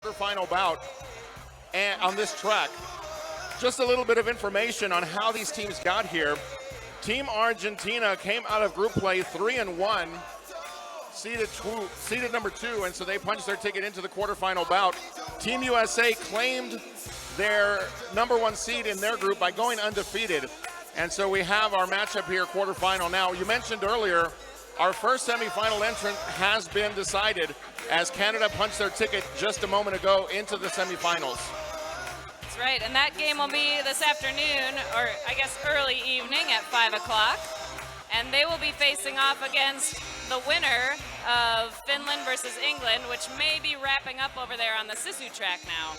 quarterfinal bout and on this track. Just a little bit of information on how these teams got here. Team Argentina came out of group play 3-1, seeded number 2, and so they punched their ticket into the quarterfinal bout. Team USA claimed their number 1 seed in their group by going undefeated. And so we have our matchup here, quarterfinal. Now, you mentioned earlier, our first semifinal entrant has been decided as Canada punched their ticket just a moment ago into the semifinals. That's right, and that game will be this afternoon, or I guess early evening at 5 o'clock. And they will be facing off against the winner of Finland versus England, which may be wrapping up over there on the Sisu track now.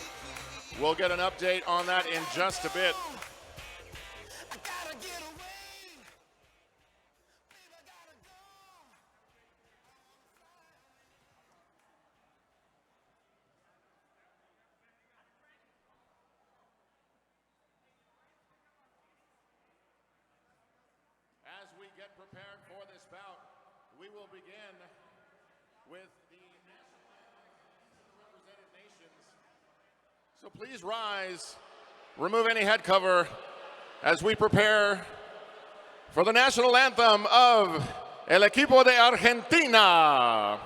We'll get an update on that in just a bit. As we get prepared for this bout, we will begin with the represented nations. So please rise, remove any head cover as we prepare for the national anthem of El Equipo de Argentina.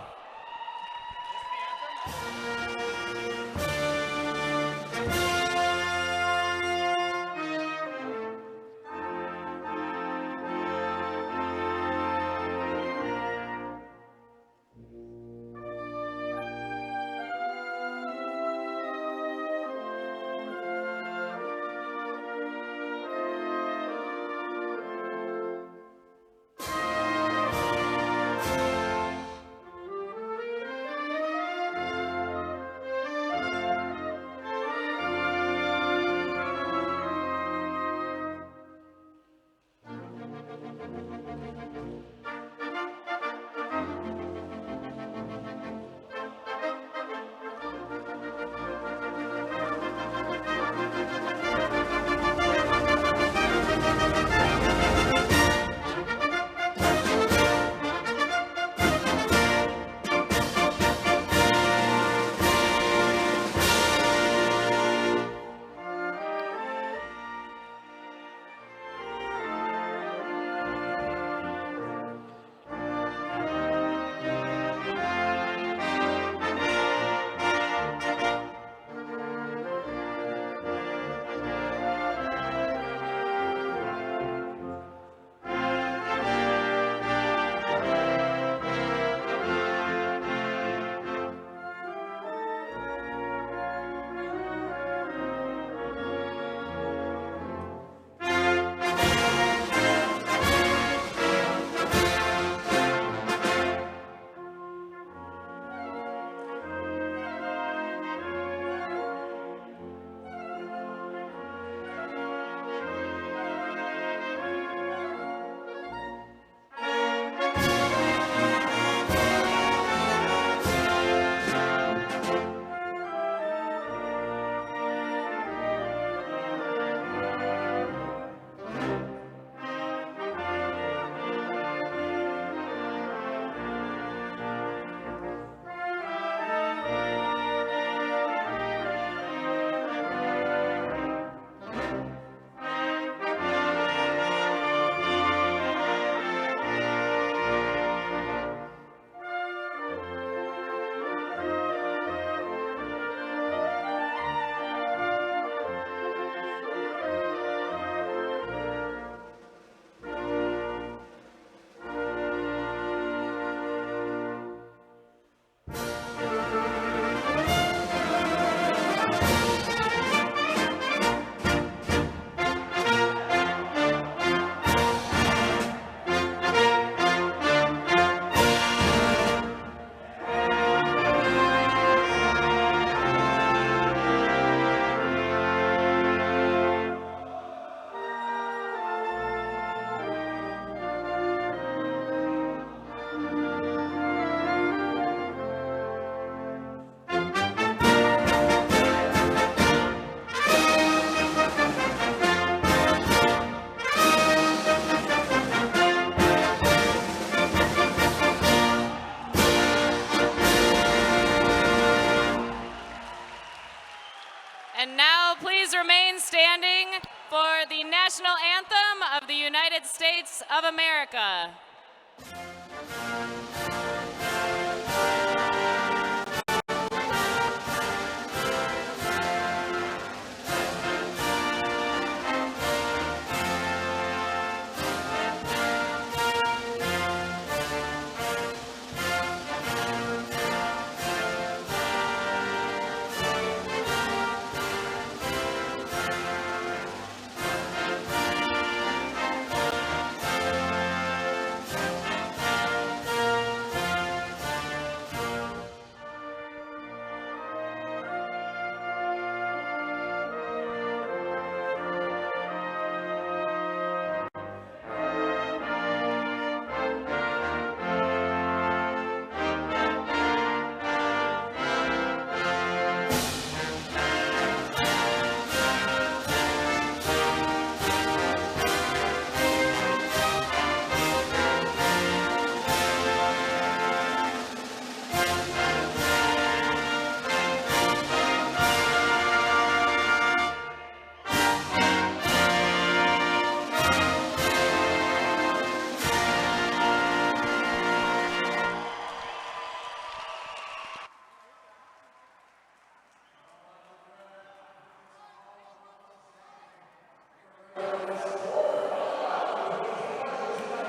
And now please remain standing for the national anthem of the United States of America.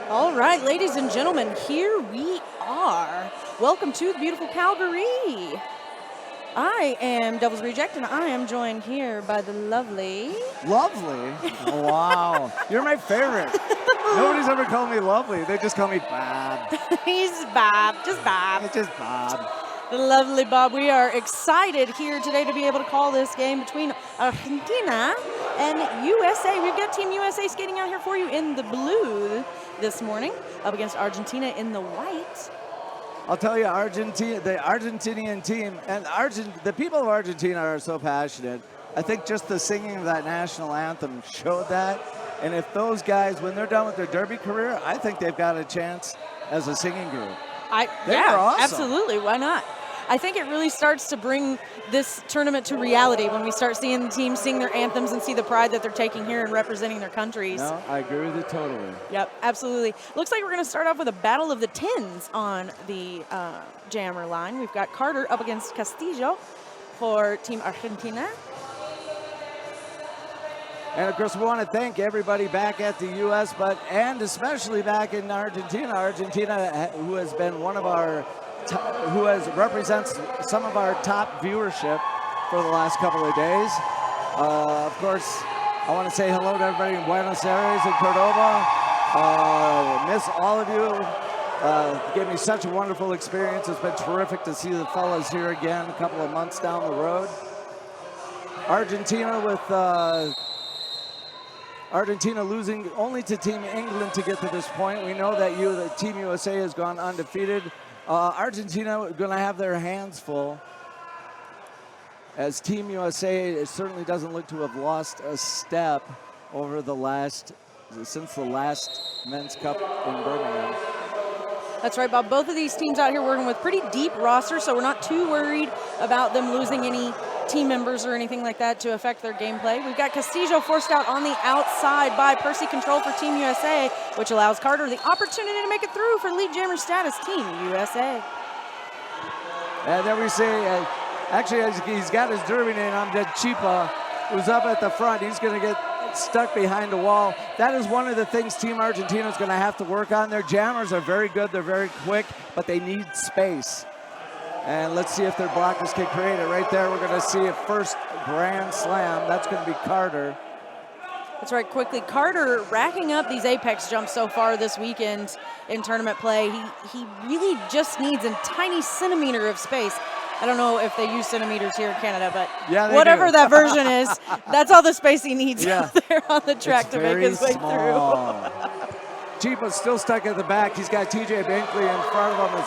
All right, ladies and gentlemen, here we are. Welcome to the beautiful Calgary. I am Devil's Reject, and I am joined here by the lovely... Lovely? Wow. You're my favorite. Nobody's ever called me lovely. They just call me Bob. He's Bob, just Bob. It's just Bob. The lovely Bob. We are excited here today to be able to call this game between Argentina and USA. We've got Team USA skating out here for you in the blue this morning, up against Argentina in the white. I'll tell you, Argentina, the Argentinian team, and the people of Argentina are so passionate. I think just the singing of that national anthem showed that. And if those guys, when they're done with their derby career, I think they've got a chance as a singing group. Yeah, awesome. Absolutely. Why not? I think it really starts to bring this tournament to reality when we start seeing the teams sing their anthems and see the pride that they're taking here and representing their countries. No, I agree with you totally. Yep, absolutely. Looks like we're going to start off with a battle of the tens on the jammer line. We've got Carter up against Castillo for Team Argentina. And of course, we want to thank everybody back at the U.S., and especially back in Argentina. Argentina, who has been one of our, who represents some of our top viewership for the last couple of days. Of course, I want to say hello to everybody in Buenos Aires and Cordoba. Miss all of you. Gave me such a wonderful experience. It's been terrific to see the fellas here again a couple of months down the road. Argentina with. Argentina losing only to Team England to get to this point. We know that the Team USA has gone undefeated. Argentina going to have their hands full, as Team USA certainly doesn't look to have lost a step over since the last Men's Cup in Birmingham. That's right, Bob. Both of these teams out here working with pretty deep rosters, so we're not too worried about them losing any team members or anything like that to affect their gameplay. We've got Castillo forced out on the outside by Percy Control for Team USA, which allows Carter the opportunity to make it through for lead jammer status, Team USA. And then we see, actually, he's got his derby name, Amjad Chipa, who's up at the front. He's going to get stuck behind the wall. That is one of the things Team Argentina is going to have to work on. Their jammers are very good. They're very quick, but they need space. And let's see if their blockers can create it. Right there, we're going to see a first grand slam. That's going to be Carter. That's right, quickly. Carter racking up these apex jumps so far this weekend in tournament play. He really just needs a tiny centimeter of space. I don't know if they use centimeters here in Canada, but yeah, whatever that version is, that's all the space he needs out there on the track to make his way through. Chipa's still stuck at the back. He's got TJ Binkley in front of him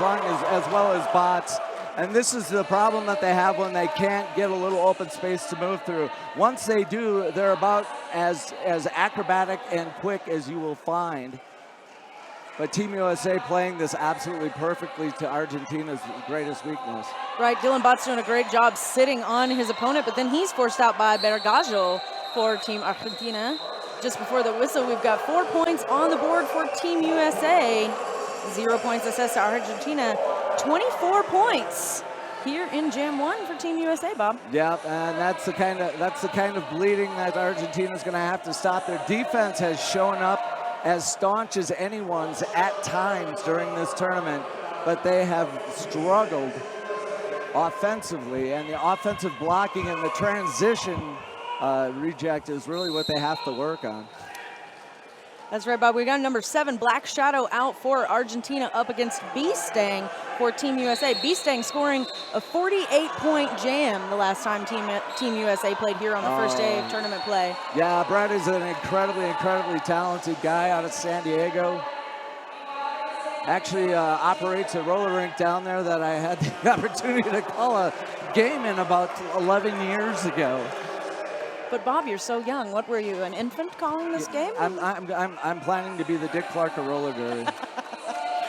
as well as Bots. And this is the problem that they have when they can't get a little open space to move through. Once they do, they're about as acrobatic and quick as you will find. but Team USA playing this absolutely perfectly to Argentina's greatest weakness. Right, Dylan Bott's doing a great job sitting on his opponent, but then he's forced out by Vergallo for Team Argentina. Just before the whistle, we've got 4 points on the board for Team USA. 0 points assessed to Argentina. 24 points here in Jam 1 for Team USA, Bob. Yep, and that's the kind of bleeding that Argentina's going to have to stop. Their defense has shown up as staunch as anyone's at times during this tournament, but they have struggled offensively, and the offensive blocking and the transition reject is really what they have to work on. That's right, Bob. We got number 7, Black Shadow, out for Argentina up against B-Stang for Team USA. B-Stang scoring a 48-point jam the last time Team USA played here on the first day of tournament play. Yeah, Brett is an incredibly talented guy out of San Diego. Actually operates a roller rink down there that I had the opportunity to call a game in about 11 years ago. But Bob, you're so young. What were you, an infant calling this game? I'm planning to be the Dick Clark of roller derby.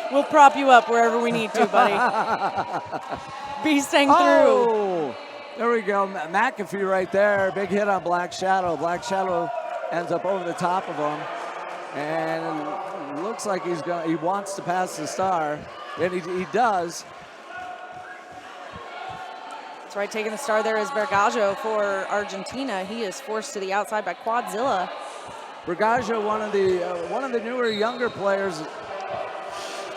We'll prop you up wherever we need to, buddy. B-Stang through. There we go. McAfee right there. Big hit on Black Shadow. Black Shadow ends up over the top of him. And it looks like he wants to pass the star. And he does. That's right, taking the star there is Vergallo for Argentina. He is forced to the outside by Quadzilla. Vergallo, one of the newer, younger players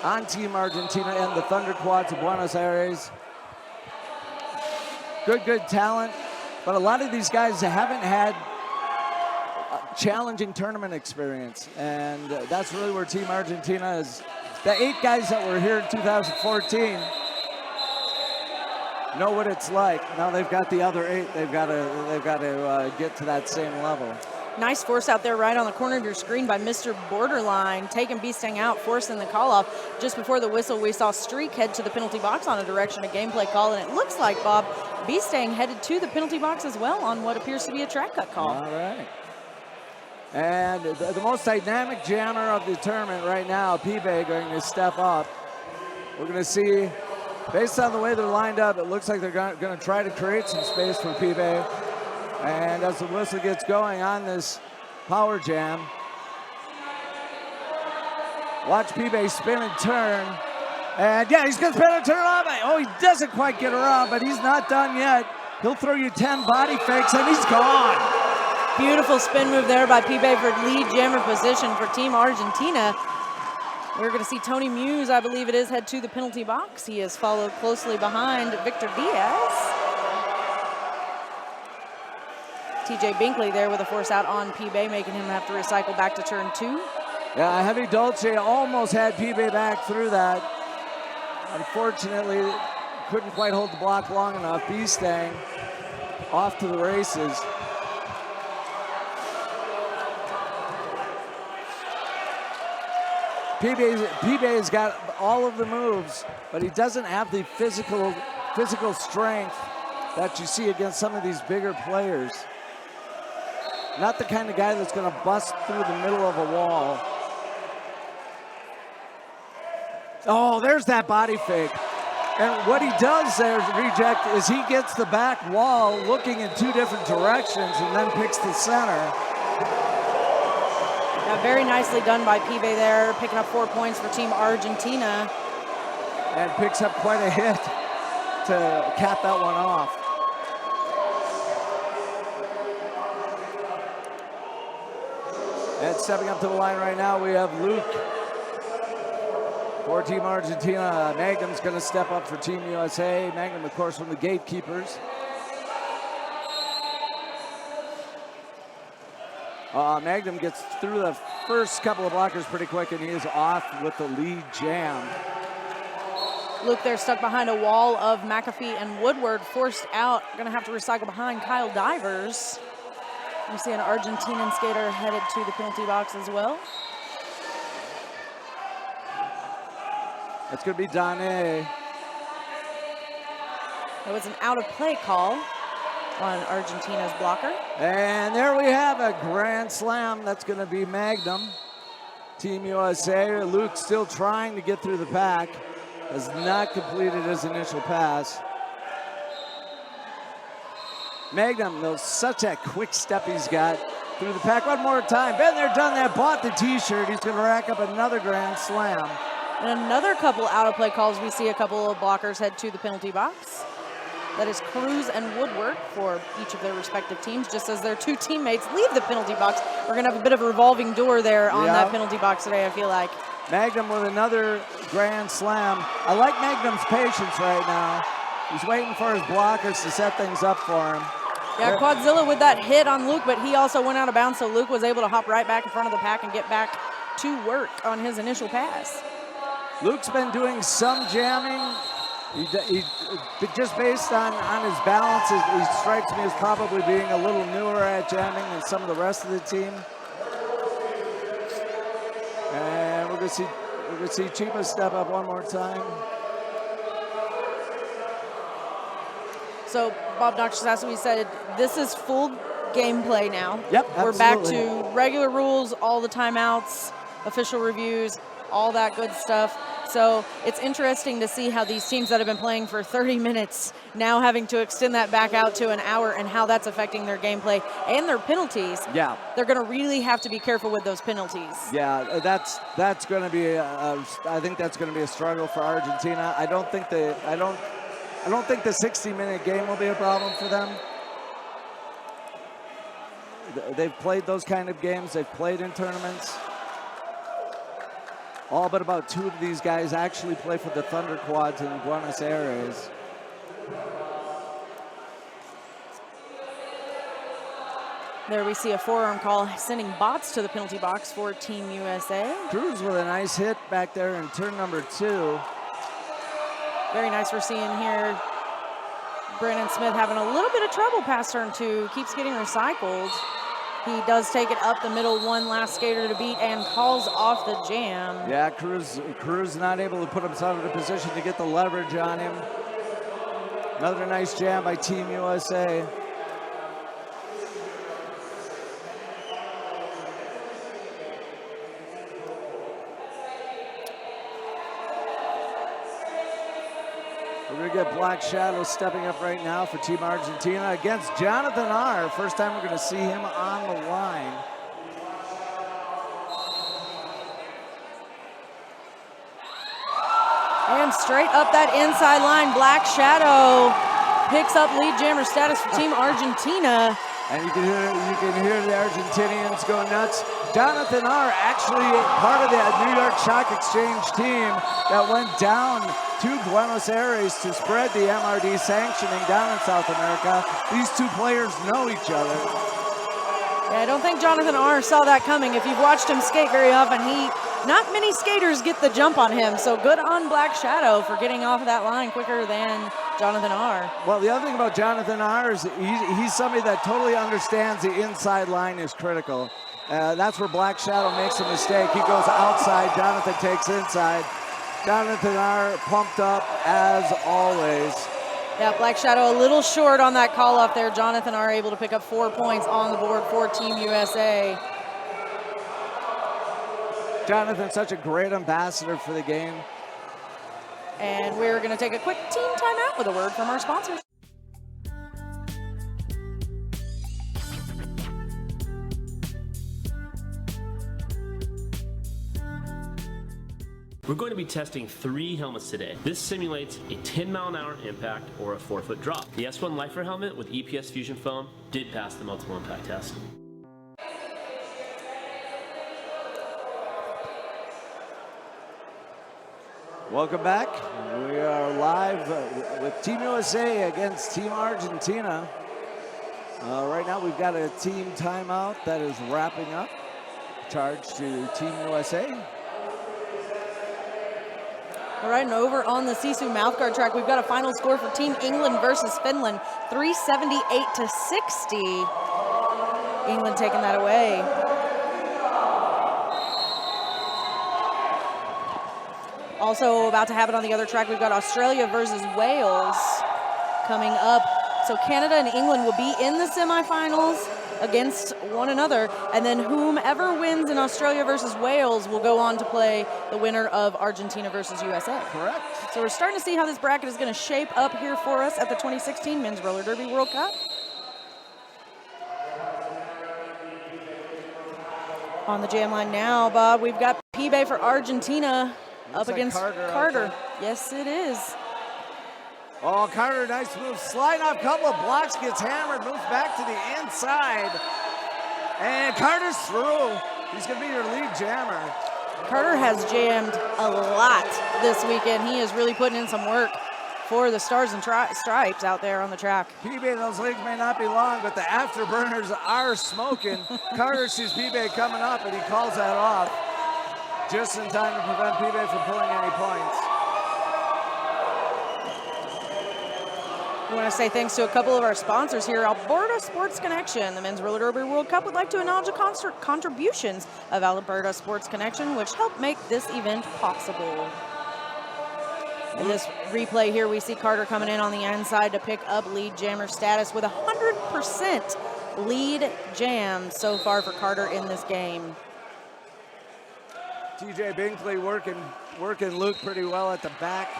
on Team Argentina and the Thunder Quads of Buenos Aires. Good talent, but a lot of these guys haven't had challenging tournament experience, and that's really where Team Argentina is. The 8 guys that were here in 2014 know what it's like. Now they've got the other 8. They've got to get to that same level. Nice force out there right on the corner of your screen by Mr. Borderline, taking B-Stang out, forcing the call off. Just before the whistle, we saw Streak head to the penalty box on a direction, a gameplay call, and it looks like, Bob, B-Stang headed to the penalty box as well on what appears to be a track cut call. All right. And the most dynamic jammer of the tournament right now, P-Bay, going to step up. We're going to see, based on the way they're lined up, it looks like they're going to try to create some space for P-Bay. And as the whistle gets going on this power jam, watch P-Bay spin and turn. And yeah, he's going to spin and turn around. Oh, he doesn't quite get around, but he's not done yet. He'll throw you 10 body fakes and he's gone. Beautiful spin move there by P-Bay for lead jammer position for Team Argentina. We're going to see Tony Muse, I believe it is, head to the penalty box. He is followed closely behind Victor Diaz. TJ Binkley there with a force out on P-Bay, making him have to recycle back to turn 2. Yeah, Heavy Dolce almost had P-Bay back through that. Unfortunately, couldn't quite hold the block long enough. B-Stang off to the races. P-Bay's got all of the moves, but he doesn't have the physical strength that you see against some of these bigger players. Not the kind of guy that's going to bust through the middle of a wall. Oh, there's that body fake. And what he does there, Reject, is he gets the back wall looking in 2 different directions and then picks the center. Yeah, very nicely done by P-Bay there, picking up 4 points for Team Argentina. And picks up quite a hit to cap that one off. And stepping up to the line right now, we have Luke for Team Argentina. Magnum's going to step up for Team USA. Magnum, of course, from the Gatekeepers. Magnum gets through the first couple of blockers pretty quick, and he is off with the lead jam. Luke there stuck behind a wall of McAfee and Woodward, forced out. Going to have to recycle behind Kyle Divers. We see an Argentinian skater headed to the penalty box as well. That's going to be Dane. It was an out-of-play call on Argentina's blocker. And there we have a grand slam. That's going to be Magnum. Team USA. Luke still trying to get through the pack. Has not completed his initial pass. Magnum, though, such a quick step he's got through the pack. One more time. Been there, done that, bought the t-shirt. He's going to rack up another grand slam. And another couple out-of-play calls. We see a couple of blockers head to the penalty box. That is Cruz and Woodward for each of their respective teams, just as their two teammates leave the penalty box. We're going to have a bit of a revolving door there on that penalty box today, I feel like. Magnum with another grand slam. I like Magnum's patience right now. He's waiting for his blockers to set things up for him. Yeah, Quadzilla with that hit on Luke, but he also went out of bounds, so Luke was able to hop right back in front of the pack and get back to work on his initial pass. Luke's been doing some jamming. He just based on his balance, he strikes me as probably being a little newer at jamming than some of the rest of the team. And we're gonna see Chiba step up one more time. So Bob Noxious, as we said, this is full gameplay now. Yep, we're back absolutely. to regular rules, all the timeouts, official reviews, all that good stuff. So it's interesting to see how these teams that have been playing for 30 minutes now having to extend that back out to an hour and how that's affecting their gameplay and their penalties. Yeah. They're going to really have to be careful with those penalties. Yeah, that's going to be I think that's going to be a struggle for Argentina. I don't think the 60-minute game will be a problem for them. They've played those kind of games. They've played in tournaments. All but about two of these guys actually play for the Thunder Quads in Buenos Aires. There we see a forearm call sending bots to the penalty box for Team USA. Cruz with a nice hit back there in turn number 2. Very nice we're seeing here. Brandon Smith having a little bit of trouble past turn 2. Keeps getting recycled. He does take it up the middle, one last skater to beat and calls off the jam. Yeah, Cruz not able to put himself in a position to get the leverage on him. Another nice jam by Team USA. We're gonna get Black Shadow stepping up right now for Team Argentina against Jonathan R. First time we're gonna see him on the line. And straight up that inside line, Black Shadow picks up lead jammer status for Team Argentina. And you can hear the Argentinians go nuts. Jonathan R. actually part of the New York Stock Exchange team that went down to Buenos Aires to spread the MRD sanctioning down in South America. These two players know each other. Yeah, I don't think Jonathan R. saw that coming. If you've watched him skate very often, not many skaters get the jump on him. So good on Black Shadow for getting off of that line quicker than Jonathan R. Well, the other thing about Jonathan R. is he's somebody that totally understands the inside line is critical. That's where Black Shadow makes a mistake. He goes outside, Jonathan takes inside. Jonathan R. pumped up as always. Yeah, Black Shadow a little short on that call off there. Jonathan R. able to pick up 4 points on the board for Team USA. Jonathan, such a great ambassador for the game. And we're going to take a quick team timeout with a word from our sponsors. We're going to be testing 3 helmets today. This simulates a 10-mile-an-hour impact or a 4-foot drop. The S1 Lifer helmet with EPS Fusion foam did pass the multiple impact test. Welcome back. We are live with Team USA against Team Argentina. Right now we've got a team timeout that is wrapping up. Charge to Team USA. All right, and over on the Sisu mouthguard track, we've got a final score for Team England versus Finland, 378-60. England taking that away. Also about to happen on the other track, we've got Australia versus Wales coming up. So So Canada and England will be in the semifinals against one another, and then whomever wins in Australia versus Wales will go on to play the winner of Argentina versus USA. Correct. So we're starting to see how this bracket is going to shape up here for us at the 2016 Men's Roller Derby World Cup. On the jam line now, Bob, we've got Pibe for Argentina up like against Carter out Carter. there. Yes, it is. Oh, Carter, nice move. Sliding off a couple of blocks, gets hammered, moves back to the inside. And Carter's through. He's going to be your lead jammer. Carter has jammed a lot this weekend. He is really putting in some work for the Stars and Stripes out there on the track. Pibe, those legs may not be long, but the afterburners are smoking. Carter sees Pibe coming up, and he calls that off just in time to prevent Pibe from pulling any points. We want to say thanks to a couple of our sponsors here. Alberta Sports Connection, the Men's Roller Derby World Cup, would like to acknowledge the contributions of Alberta Sports Connection, which helped make this event possible. In this replay here, we see Carter coming in on the inside to pick up lead jammer status with 100% lead jam so far for Carter in this game. TJ Binkley working Luke pretty well at the back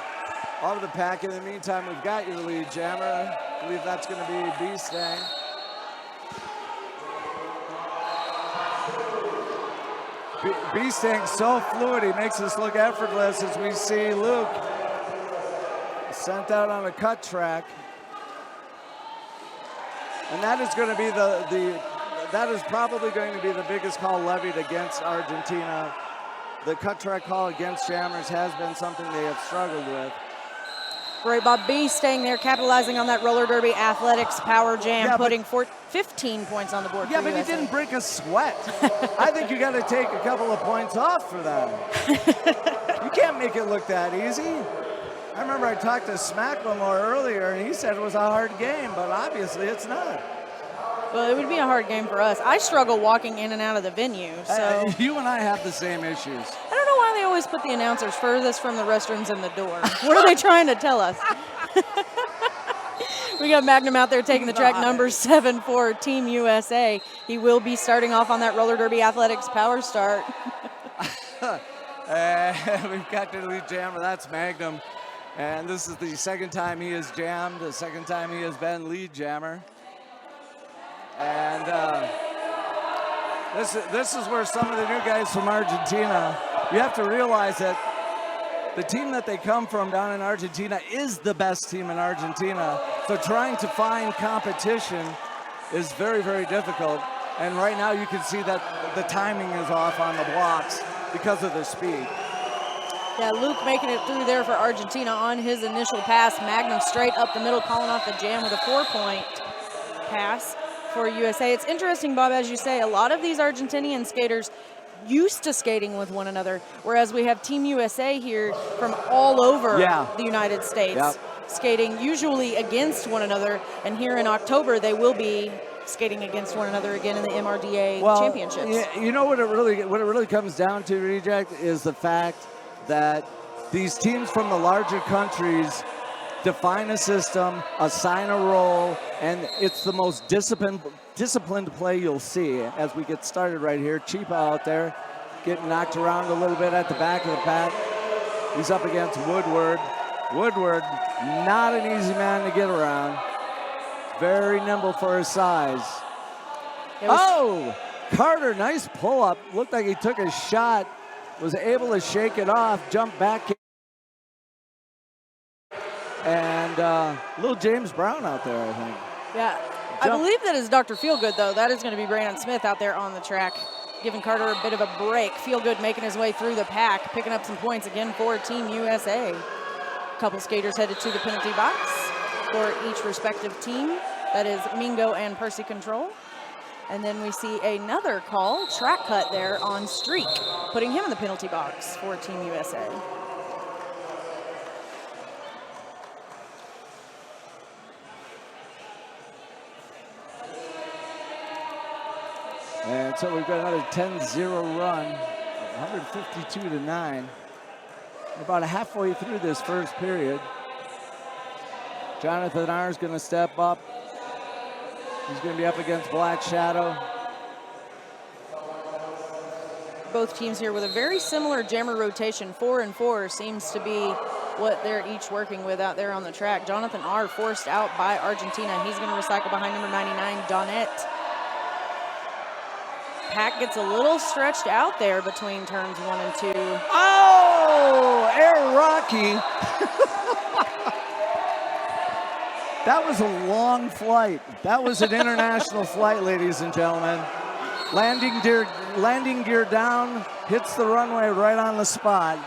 of the pack. In the meantime, we've got your lead jammer. I believe that's going to be B-Stang. B-Stang's so fluid, he makes us look effortless as we see Luke sent out on a cut track. And that is going to be that is probably going to be the biggest call levied against Argentina. The cut track call against jammers has been something they have struggled with. Right, Bob B staying there, capitalizing on that roller derby athletics power jam, Yeah, putting 15 points on the board. Yeah, for but he USA. didn't break a sweat. I think you got to take a couple of points off for that. You can't make it look that easy. I remember I talked to Smacklemore earlier, and he said it was a hard game, but obviously it's not. Well, it would be a hard game for us. I struggle walking in and out of the venue, so You and I have the same issues. I don't know why they always put the announcers furthest from the restrooms and the door. What are they trying to tell us? We got Magnum out there taking the track number 7 for Team USA. He will be starting off on that roller derby athletics power start. We've got the lead jammer, that's Magnum. And this is the second time he has jammed, the second time he has been lead jammer. And this is where some of the new guys from Argentina, you have to realize that the team that they come from down in Argentina is the best team in Argentina. So trying to find competition is very, very difficult. And right now you can see that the timing is off on the blocks because of the speed. Yeah, Luke making it through there for Argentina on his initial pass. Magnum straight up the middle, calling off the jam with a 4-point pass for USA. It's interesting, Bob, as you say, a lot of these Argentinian skaters used to skating with one another, whereas we have Team USA here from all over the United States, skating usually against one another, and here in October they will be skating against one another again in the MRDA championships. Yeah, you know what it really comes down to, Reject, is the fact that these teams from the larger countries define a system, assign a role, and it's the most disciplined play you'll see as we get started right here. Chipa out there getting knocked around a little bit at the back of the pack. He's up against Woodward. Woodward, not an easy man to get around. Very nimble for his size. Oh, Carter, nice pull-up. Looked like he took a shot, was able to shake it off, jump back. And little James Brown out there, I think. Yeah, I believe that is Dr. Feelgood, though. That is going to be Brandon Smith out there on the track, giving Carter a bit of a break. Feelgood making his way through the pack, picking up some points again for Team USA. A couple skaters headed to the penalty box for each respective team. That is Mingo and Percy Control. And then we see another call, track cut there on Streak, putting him in the penalty box for Team USA. And so we've got another 10-0 run, 152-9. About halfway through this first period. Jonathan R is going to step up He's going to be up against Black Shadow. Both teams here with a very similar jammer rotation. 4 and 4 seems to be what they're each working with out there on the track. Jonathan R. forced out by Argentina. He's going to recycle behind number 99, Donette. Pack gets a little stretched out there between turns 1 and 2. Oh, Air Rocky. That was a long flight. That was an international flight, ladies and gentlemen. Landing gear down, hits the runway right on the spot.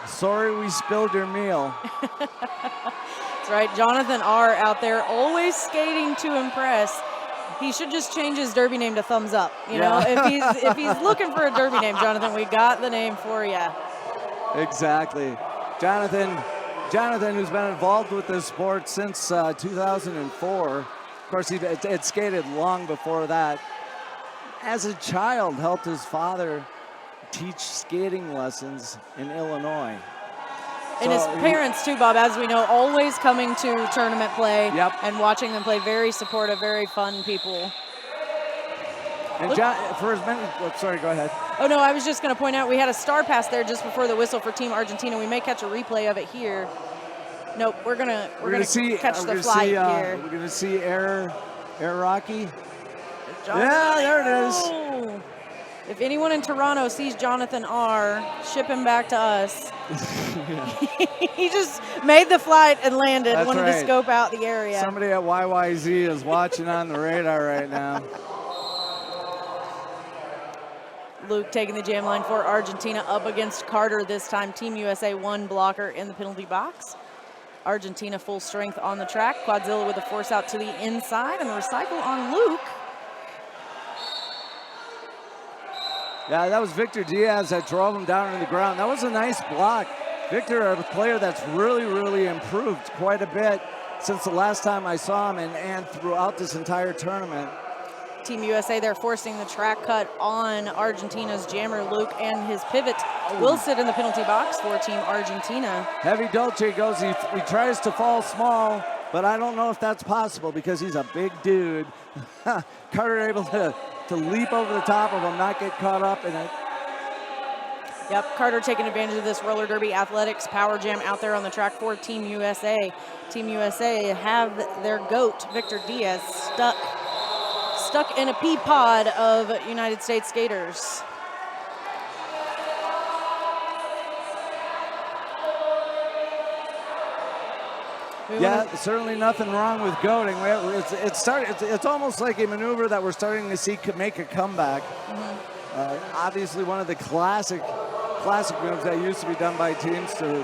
Sorry we spilled your meal. That's right, Jonathan R. out there always skating to impress. He should just change his derby name to Thumbs Up. You know, if he's looking for a derby name, Jonathan, we got the name for you. Exactly. Jonathan, who's been involved with this sport since 2004. Of course, he had skated long before that. As a child, helped his father teach skating lessons in Illinois. And his parents too, Bob, as we know, always coming to tournament play and watching them play. Very supportive, very fun people. And for as many, sorry, go ahead. Oh no, I was just going to point out we had a star pass there just before the whistle for Team Argentina. We may catch a replay of it here. Nope, we're gonna catch the flight here. We're gonna see Air Rocky. Yeah, there it is. If anyone in Toronto sees Jonathan R., ship him back to us. He just made the flight and landed. That's wanted right. to scope out the area. Somebody at YYZ is watching on the radar right now. Luke taking the jam line for Argentina up against Carter this time. Team USA 1 blocker in the penalty box. Argentina full strength on the track. Quadzilla with a force out to the inside and the recycle on Luke. Yeah, that was Victor Diaz that drove him down to the ground. That was a nice block. Victor, a player that's really improved quite a bit since the last time I saw him and throughout this entire tournament. Team USA, they're forcing the track cut on Argentina's jammer. Luke and his pivot will sit in the penalty box for Team Argentina. Heavy Dolce goes, he tries to fall small, but I don't know if that's possible because he's a big dude. Carter able to leap over the top of him, not get caught up in it. Yep, Carter taking advantage of this roller derby athletics power jam out there on the track for Team USA. Team USA have their GOAT, Victor Diaz, stuck in a pea pod of United States skaters. Yeah, certainly nothing wrong with goating. It's almost like a maneuver that we're starting to see could make a comeback. Obviously, one of the classic moves that used to be done by teams in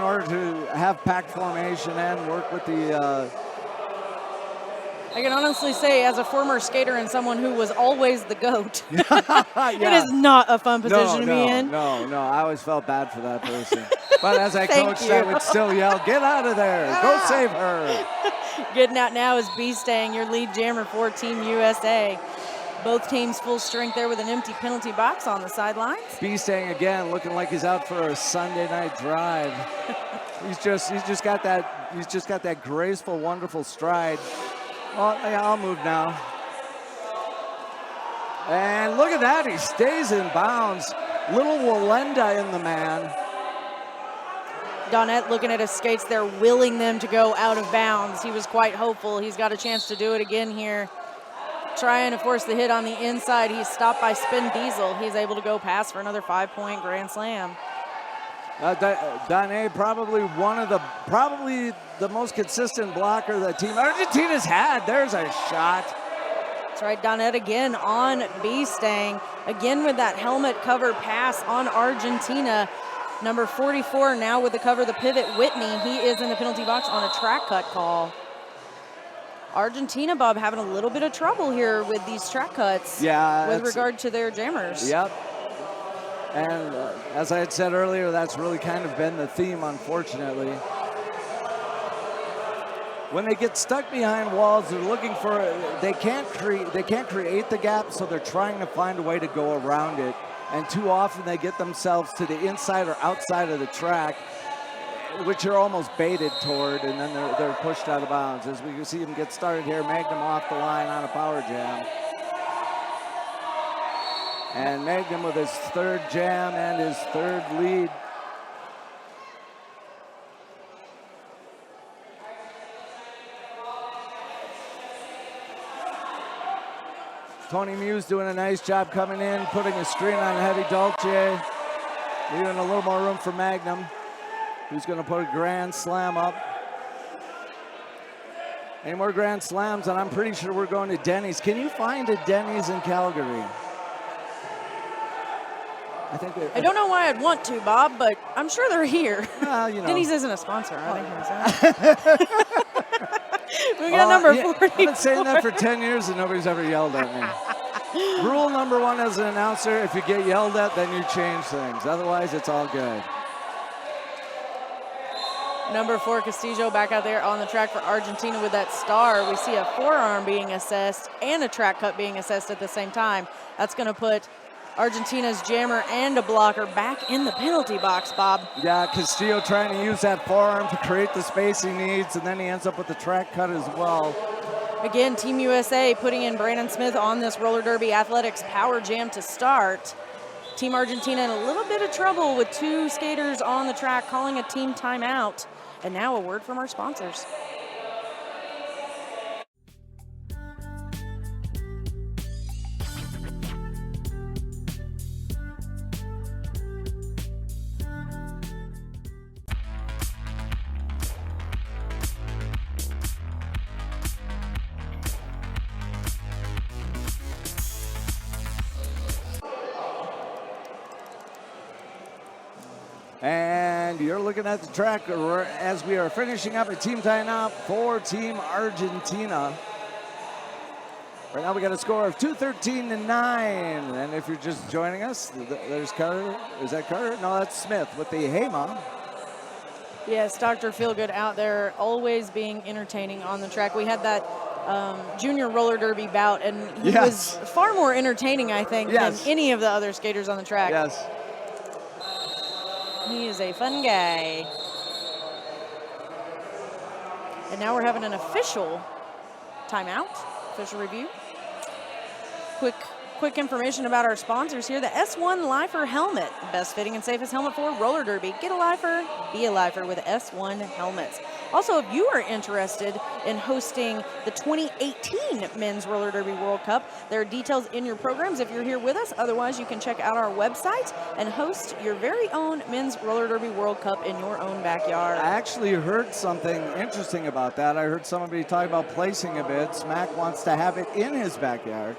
order to have pack formation and work with the. I can honestly say, as a former skater and someone who was always the GOAT, Yeah. it is not a fun position to be in. No, I always felt bad for that person. But as I Thank coached, you. I would still yell, "Get out of there! Go save her!" Getting out now is B-Stang, your lead jammer for Team USA. Both teams full strength there with an empty penalty box on the sidelines. B-Stang again, looking like he's out for a Sunday night drive. He's just got that graceful, wonderful stride. Well, yeah, I'll move now. And look at that, he stays in bounds. Little Wallenda in the man. Donette looking at his skates there, willing them to go out of bounds. He was quite hopeful. He's got a chance to do it again here. Trying to force the hit on the inside. He's stopped by Spin Diesel. He's able to go past for another 5-point grand slam. Dane, probably the most consistent blocker that Team Argentina's had. There's a shot. That's right, Donette again on B-Stang. Again with that helmet cover pass on Argentina. Number 44 now with the cover, the pivot, Whitney. He is in the penalty box on a track cut call. Argentina, Bob, having a little bit of trouble here with these track cuts. Yeah. With regard to their jammers. Yep. And as I had said earlier, that's really kind of been the theme, unfortunately. When they get stuck behind walls, they're looking for, they can't create the gap, so they're trying to find a way to go around it. And too often they get themselves to the inside or outside of the track, which you're almost baited toward, and then they're pushed out of bounds. As we can see them get started here, Magnum off the line on a power jam. And Magnum with his third jam and his third lead. Tony Muse doing a nice job coming in, putting a screen on Heavy Dolce, leaving a little more room for Magnum, who's going to put a grand slam up. Any more grand slams, and I'm pretty sure we're going to Denny's. Can you find a Denny's in Calgary? I don't know why I'd want to, Bob, but I'm sure they're here. Well, you know. Denny's isn't a sponsor, are they? We got number 40. I've been saying that for 10 years and nobody's ever yelled at me. Rule number one as an announcer, if you get yelled at, then you change things. Otherwise, it's all good. Number 4, Castillo, back out there on the track for Argentina with that star. We see a forearm being assessed and a track cut being assessed at the same time. That's going to put Argentina's jammer and a blocker back in the penalty box, Bob. Yeah, Castillo trying to use that forearm to create the space he needs, and then he ends up with the track cut as well. Again, Team USA putting in Brandon Smith on this roller derby athletics power jam to start. Team Argentina in a little bit of trouble with 2 skaters on the track calling a team timeout. And now a word from our sponsors. And you're looking at the track as we are finishing up a team timeout for Team Argentina. Right now we got a score of 213-9. And if you're just joining us, there's Carter. Is that Carter? No, that's Smith with the HEMA. Yes, Dr. Feelgood out there always being entertaining on the track. We had that junior roller derby bout, and he was far more entertaining, I think, than any of the other skaters on the track. Yes. He is a fun guy. And now we're having an official timeout, official review. Quick information about our sponsors here. The S1 Lifer helmet, best fitting and safest helmet for roller derby. Get a lifer, be a lifer with S1 helmets. Also, if you are interested in hosting the 2018 Men's Roller Derby World Cup, there are details in your programs if you're here with us. Otherwise, you can check out our website and host your very own Men's Roller Derby World Cup in your own backyard. I actually heard something interesting about that. I heard somebody talk about placing a bid. Smack wants to have it in his backyard.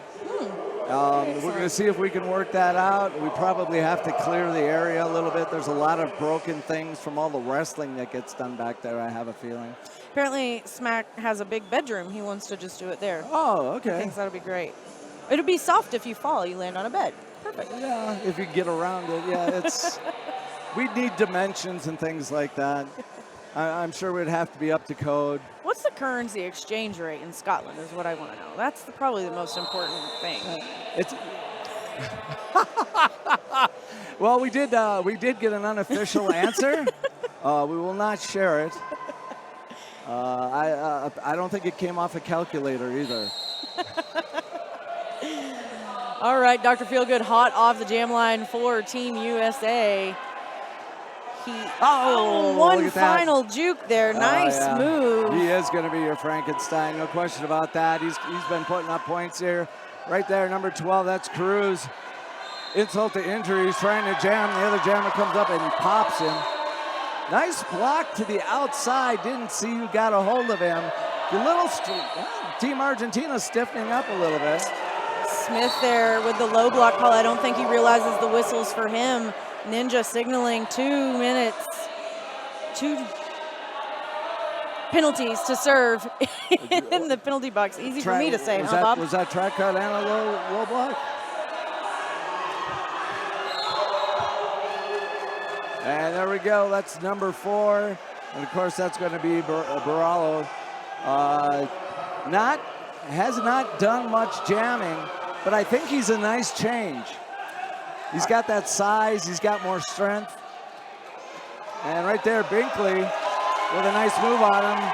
We're going to see if we can work that out. We probably have to clear the area a little bit. There's a lot of broken things from all the wrestling that gets done back there, I have a feeling. Apparently, Smack has a big bedroom. He wants to just do it there. Oh, okay. He thinks that'll be great. It'll be soft if you fall. You land on a bed. Perfect. Yeah, if you get around it. Yeah, it's. We need dimensions and things like that. I'm sure we'd have to be up to code. What's the currency exchange rate in Scotland is what I want to know. That's probably the most important thing. Well, we did get an unofficial answer. We will not share it. I don't think it came off a calculator either. All right, Dr. Feelgood hot off the jam line for Team USA. One final juke there. Nice move. He is going to be your Frankenstein, no question about that. He's been putting up points here. Right there, number 12, that's Cruz. Insult to injury, he's trying to jam. The other jammer comes up and pops him. Nice block to the outside. Didn't see who got a hold of him. Team Argentina stiffening up a little bit. Smith there with the low block call. I don't think he realizes the whistle's for him. Ninja signaling 2 minutes. 2 penalties to serve in the penalty box. Easy for me to say, huh, Bob? Was that track cut and a low block? And there we go. That's number 4. And, of course, that's going to be Baralo. Has not done much jamming, but I think he's a nice change. He's got that size. He's got more strength. And right there, Binkley with a nice move on him.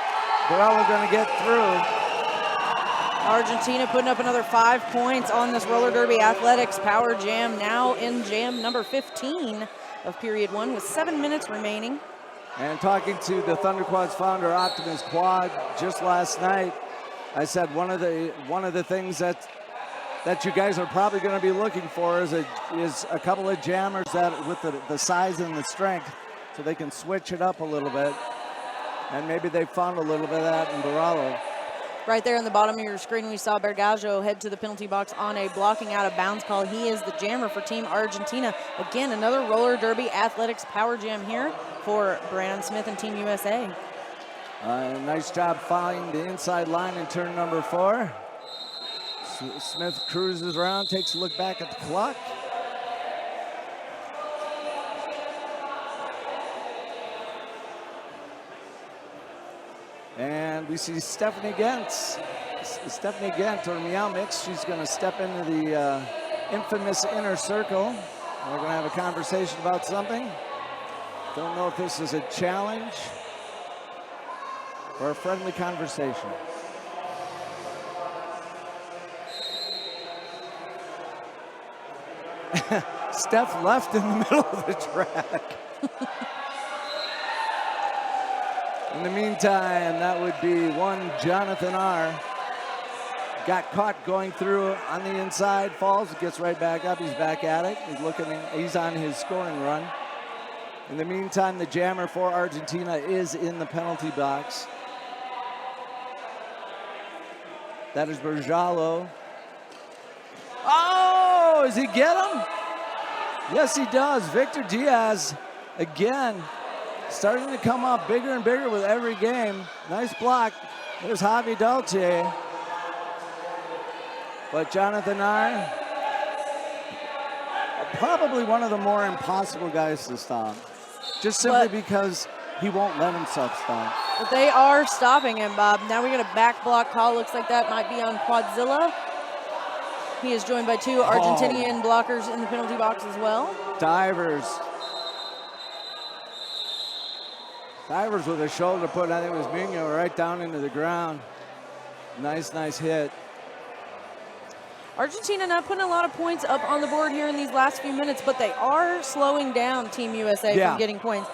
Borello going to get through. Argentina putting up another 5 points on this roller derby athletics power jam, now in jam number 15 of period 1 with 7 minutes remaining. And talking to the Thunder Quad's founder, Optimus Quad, just last night, I said one of the things that you guys are probably going to be looking for is a couple of jammers that with the size and the strength, so they can switch it up a little bit. And maybe they found a little bit of that in Borello. Right there in the bottom of your screen, we saw Bergajo head to the penalty box on a blocking out of bounds call. He is the jammer for Team Argentina. Again, another roller derby athletics power jam here for Brandon Smith and Team USA. Nice job following the inside line in turn number 4. Smith cruises around, takes a look back at the clock. And we see Stephanie Gent, or Meow Mix. She's going to step into the infamous inner circle. We're going to have a conversation about something. Don't know if this is a challenge or a friendly conversation. Steph left in the middle of the track. In the meantime, that would be one Jonathan R. Got caught going through on the inside, falls, gets right back up. He's back at it. He's on his scoring run. In the meantime, the jammer for Argentina is in the penalty box. That is Berjalo. Oh, does he get him? Yes, he does. Victor Diaz, again, starting to come up bigger and bigger with every game. Nice block. There's Javi Dolce. But Jonathan R, probably one of the more impossible guys to stop. Just simply because he won't let himself stop. But they are stopping him, Bob. Now we got a back block call. Looks like that might be on Quadzilla. He is joined by 2 Argentinian blockers in the penalty box as well. Divers. Divers with a shoulder put, I think it was Mino, right down into the ground. Nice hit. Argentina not putting a lot of points up on the board here in these last few minutes, but they are slowing down Team USA from getting points.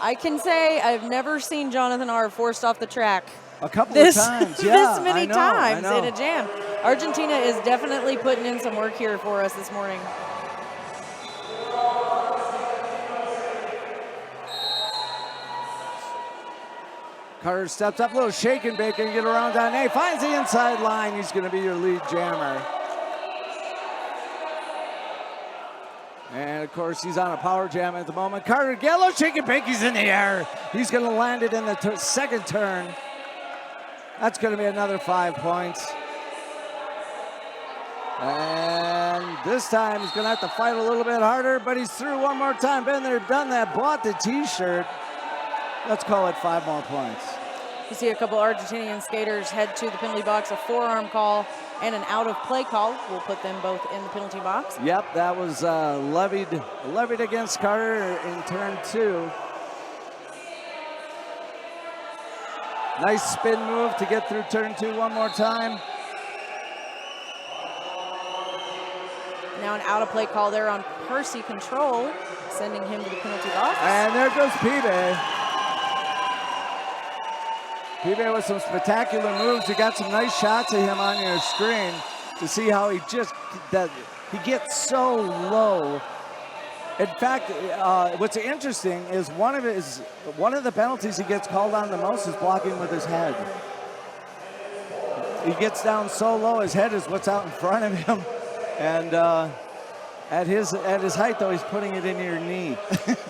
I can say I've never seen Jonathan R. forced off the track a couple of times. Yeah, this many times in a jam. Argentina is definitely putting in some work here for us this morning. Carter steps up, a little shake and bake and get around Dane. Finds the inside line. He's going to be your lead jammer. And of course, he's on a power jam at the moment. Carter Gallo, shake and bake. He's in the air. He's going to land it in the second turn. That's going to be another 5 points. And this time he's going to have to fight a little bit harder, but he's through one more time. Been there, done that, bought the t-shirt. Let's call it 5 more points. You see a couple Argentinian skaters head to the penalty box, a forearm call and an out of play call. We'll put them both in the penalty box. Yep, that was levied against Carter in turn 2. Nice spin move to get through turn 2 one more time. Now an out of play call there on Percy Control, sending him to the penalty box. And there goes Pibe. Pibe with some spectacular moves. You got some nice shots of him on your screen to see how he gets so low. In fact, what's interesting is one of the penalties he gets called on the most is blocking with his head. He gets down so low, his head is what's out in front of him, and at his height though, he's putting it in your knee.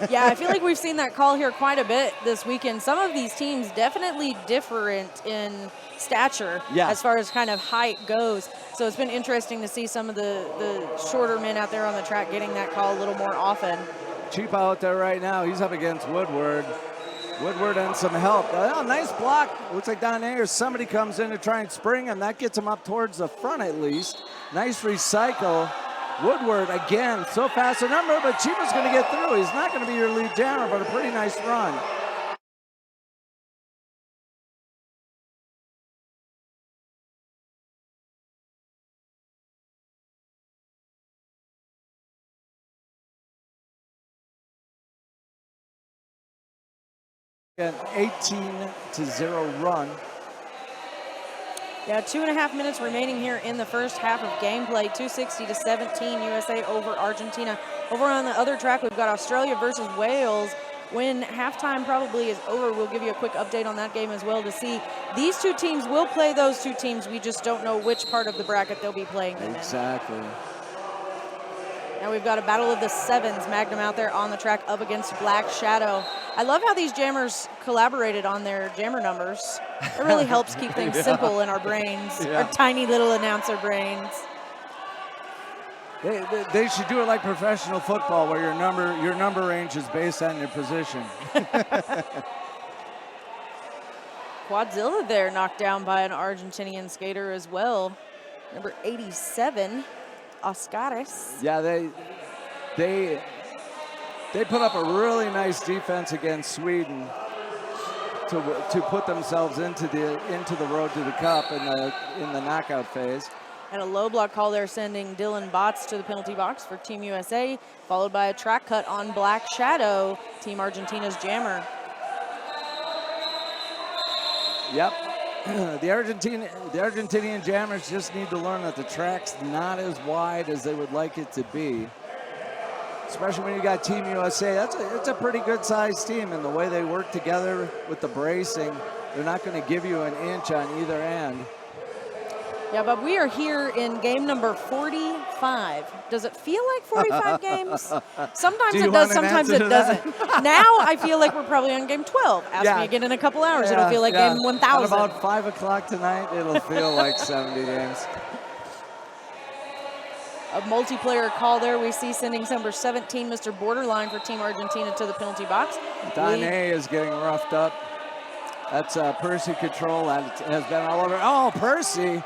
Yeah, I feel like we've seen that call here quite a bit this weekend. Some of these teams definitely different in stature as far as kind of height goes. So it's been interesting to see some of the shorter men out there on the track getting that call a little more often. Cheap out there right now. He's up against Woodward. Woodward and some help. Oh, nice block. Looks like down there somebody comes in to try and spring him. That gets him up towards the front at least. Nice recycle. Woodward again, so fast a number, but Chima's going to get through. He's not going to be your lead jammer, but a pretty nice run. An 18-0 run. Yeah, 2.5 minutes remaining here in the first half of gameplay. 260-17 USA over Argentina. Over on the other track, we've got Australia versus Wales. When halftime probably is over, we'll give you a quick update on that game as well to see. These two teams will play those two teams. We just don't know which part of the bracket they'll be playing them in. Exactly. Now we've got a battle of the sevens. Magnum out there on the track up against Black Shadow. I love how these jammers collaborated on their jammer numbers. It really helps keep things simple in our brains, our tiny little announcer brains. They should do it like professional football, where your number range is based on your position. Quadzilla there knocked down by an Argentinian skater as well. Number 87, Oscaris. Yeah, they put up a really nice defense against Sweden to put themselves into the road to the cup in the knockout phase. And a low block call there, sending Dylan Botts to the penalty box for Team USA, followed by a track cut on Black Shadow, Team Argentina's jammer. Yep. The Argentinian jammers just need to learn that the track's not as wide as they would like it to be. Especially when you got Team USA. It's a pretty good sized team, and the way they work together with the bracing, they're not going to give you an inch on either end. Yeah, but we are here in game number 45. Does it feel like 45 games? Sometimes it does, sometimes it doesn't. Now I feel like we're probably on game 12. Ask me again in a couple hours. It'll feel like game 1000. At about 5 o'clock tonight, it'll feel like 70 games. A multiplayer call there we see, sending number 17, Mr. Borderline, for Team Argentina to the penalty box. Dane is getting roughed up. That's Percy Control. That has been all over. Oh, Percy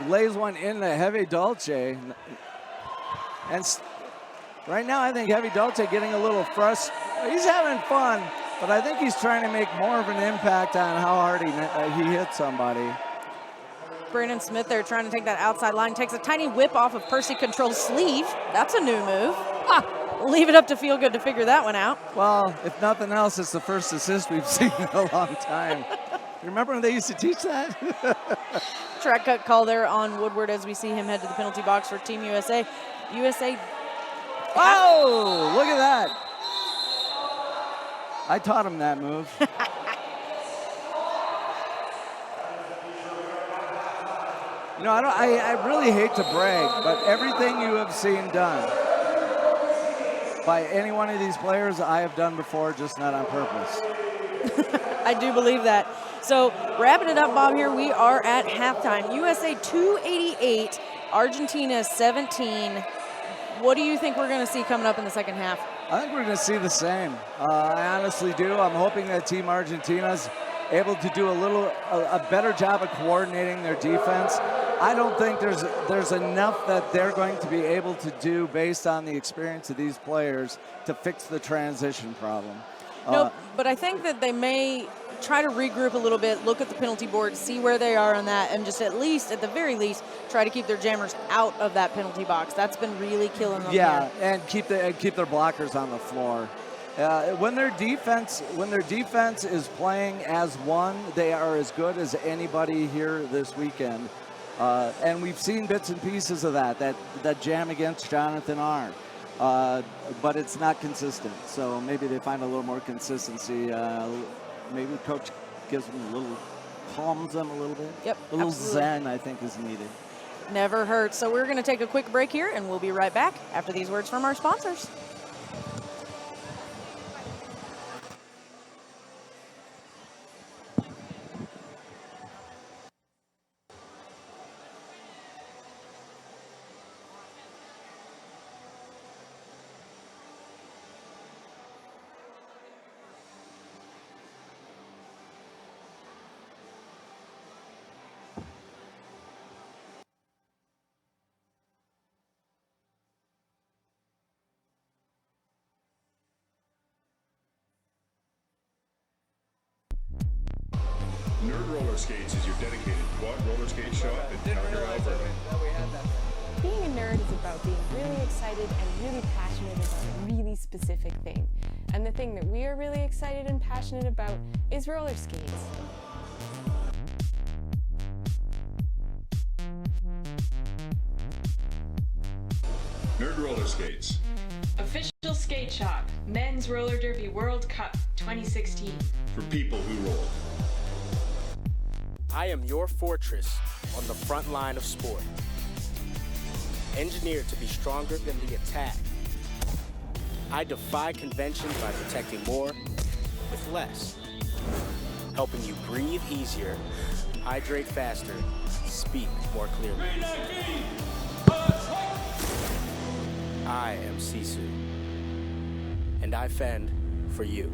lays one in the Heavy Dolce. And right now, I think Heavy Dolce getting a little frustrated. He's having fun, but I think he's trying to make more of an impact on how hard he hit somebody. Brandon Smith there trying to take that outside line. Takes a tiny whip off of Percy Control's sleeve. That's a new move. Leave it up to Feel Good to figure that one out. Well, if nothing else, it's the first assist we've seen in a long time. You remember when they used to teach that? Track cut call there on Woodward as we see him head to the penalty box for Team USA. USA. Oh, look at that. I taught him that move. You know, I really hate to brag, but everything you have seen done by any one of these players, I have done before, just not on purpose. I do believe that. So wrapping it up, Bob, here we are at halftime. USA 288, Argentina 17. What do you think we're going to see coming up in the second half? I think we're going to see the same. I honestly do. I'm hoping that Team Argentina's able to do a better job of coordinating their defense. I don't think there's enough that they're going to be able to do based on the experience of these players to fix the transition problem. No, but I think that they may try to regroup a little bit, look at the penalty board, see where they are on that, and just at the very least, try to keep their jammers out of that penalty box. That's been really killing them. Yeah, and keep their blockers on the floor. When their defense is playing as one, they are as good as anybody here this weekend. And we've seen bits and pieces of that jam against Jonathan Arndt. But it's not consistent, so maybe they find a little more consistency. Maybe the coach gives them calms them a little bit. Yep, a little absolutely. zen, I think, is needed. Never hurts. So we're going to take a quick break here, and we'll be right back after these words from our sponsors. Nerd Roller Skates is your dedicated quad roller skate shop in Calgary, Alberta. Being a nerd is about being really excited and really passionate about a really specific thing. And the thing that we are really excited and passionate about is roller skates. Nerd Roller Skates. Official skate shop, Men's Roller Derby World Cup 2016. For people who roll. I am your fortress on the front line of sport. Engineered to be stronger than the attack. I defy convention by protecting more with less. Helping you breathe easier, hydrate faster, speak more clearly. I am Sisu, and I fend for you.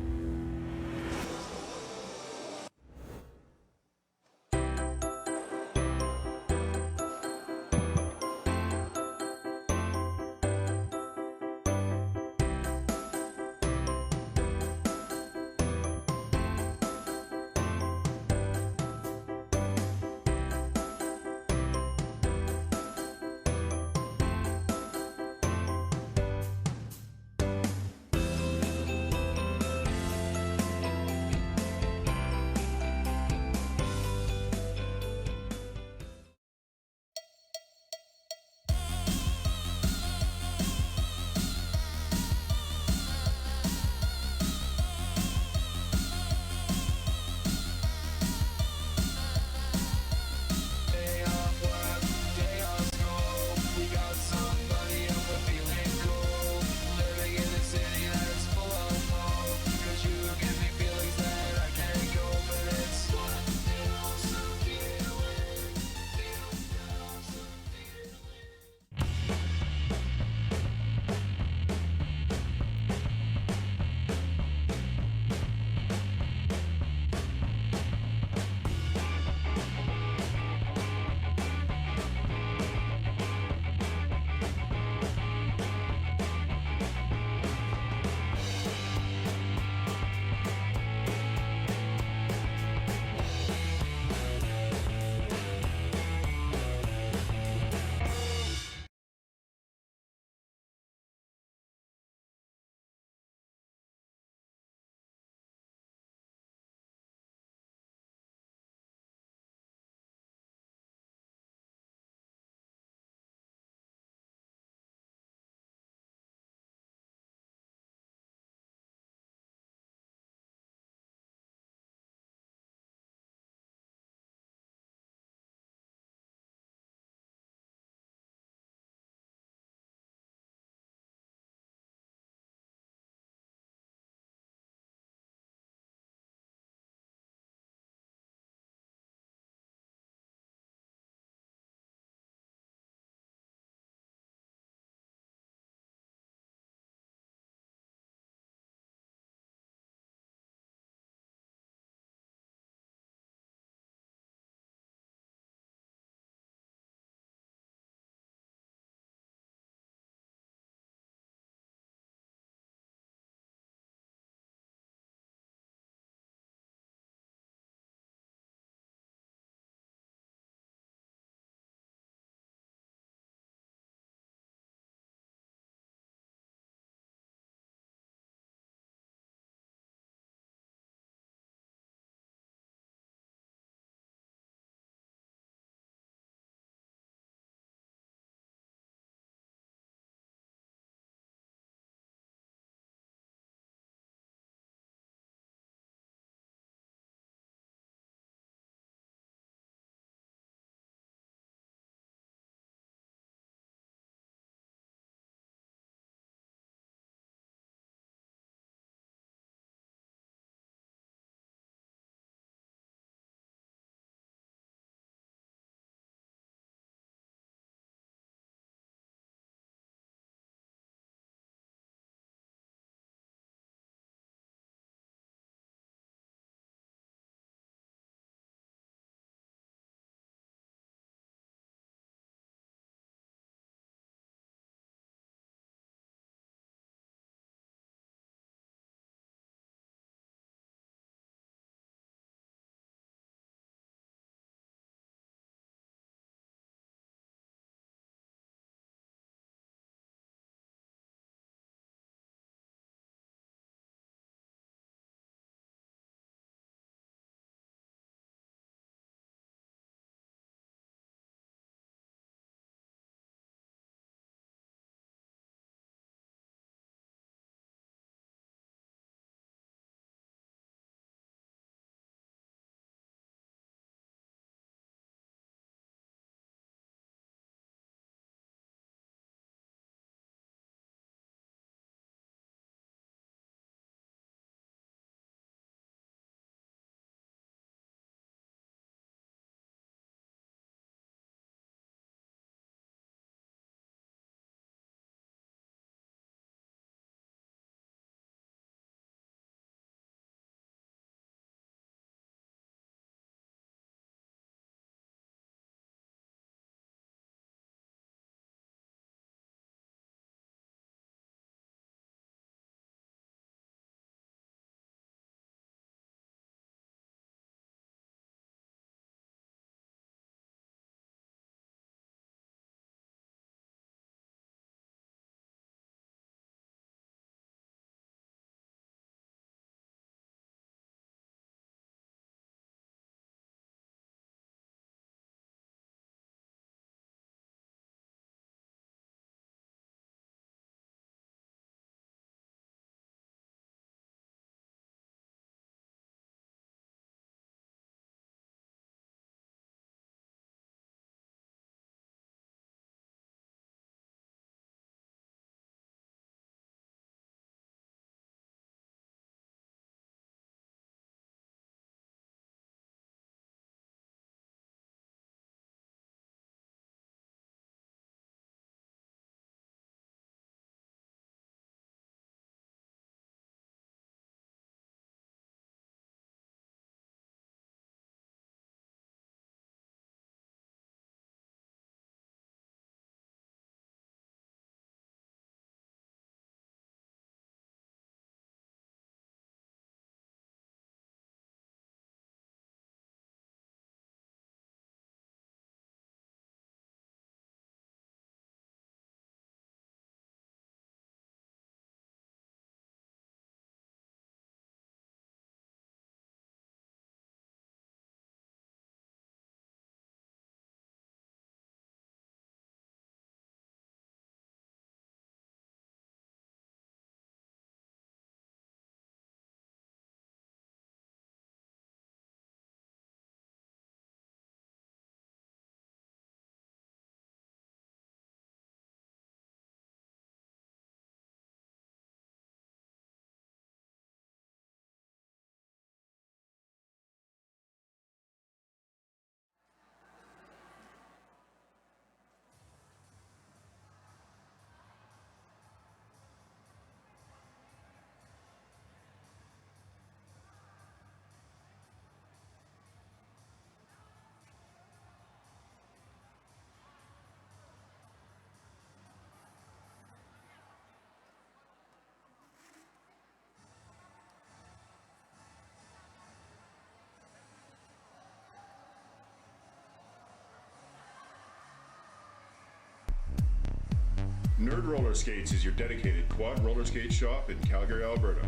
Nerd Roller Skates is your dedicated quad roller skate shop in Calgary, Alberta.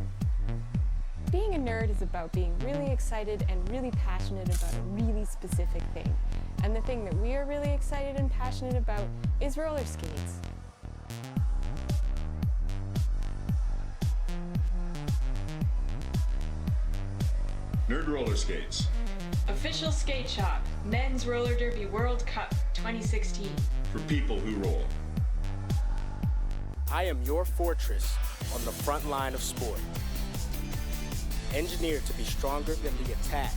Being a nerd is about being really excited and really passionate about a really specific thing. And the thing that we are really excited and passionate about is roller skates. Nerd Roller Skates. Official skate shop, Men's Roller Derby World Cup 2016. For people who roll. I am your fortress on the front line of sport. Engineered to be stronger than the attack.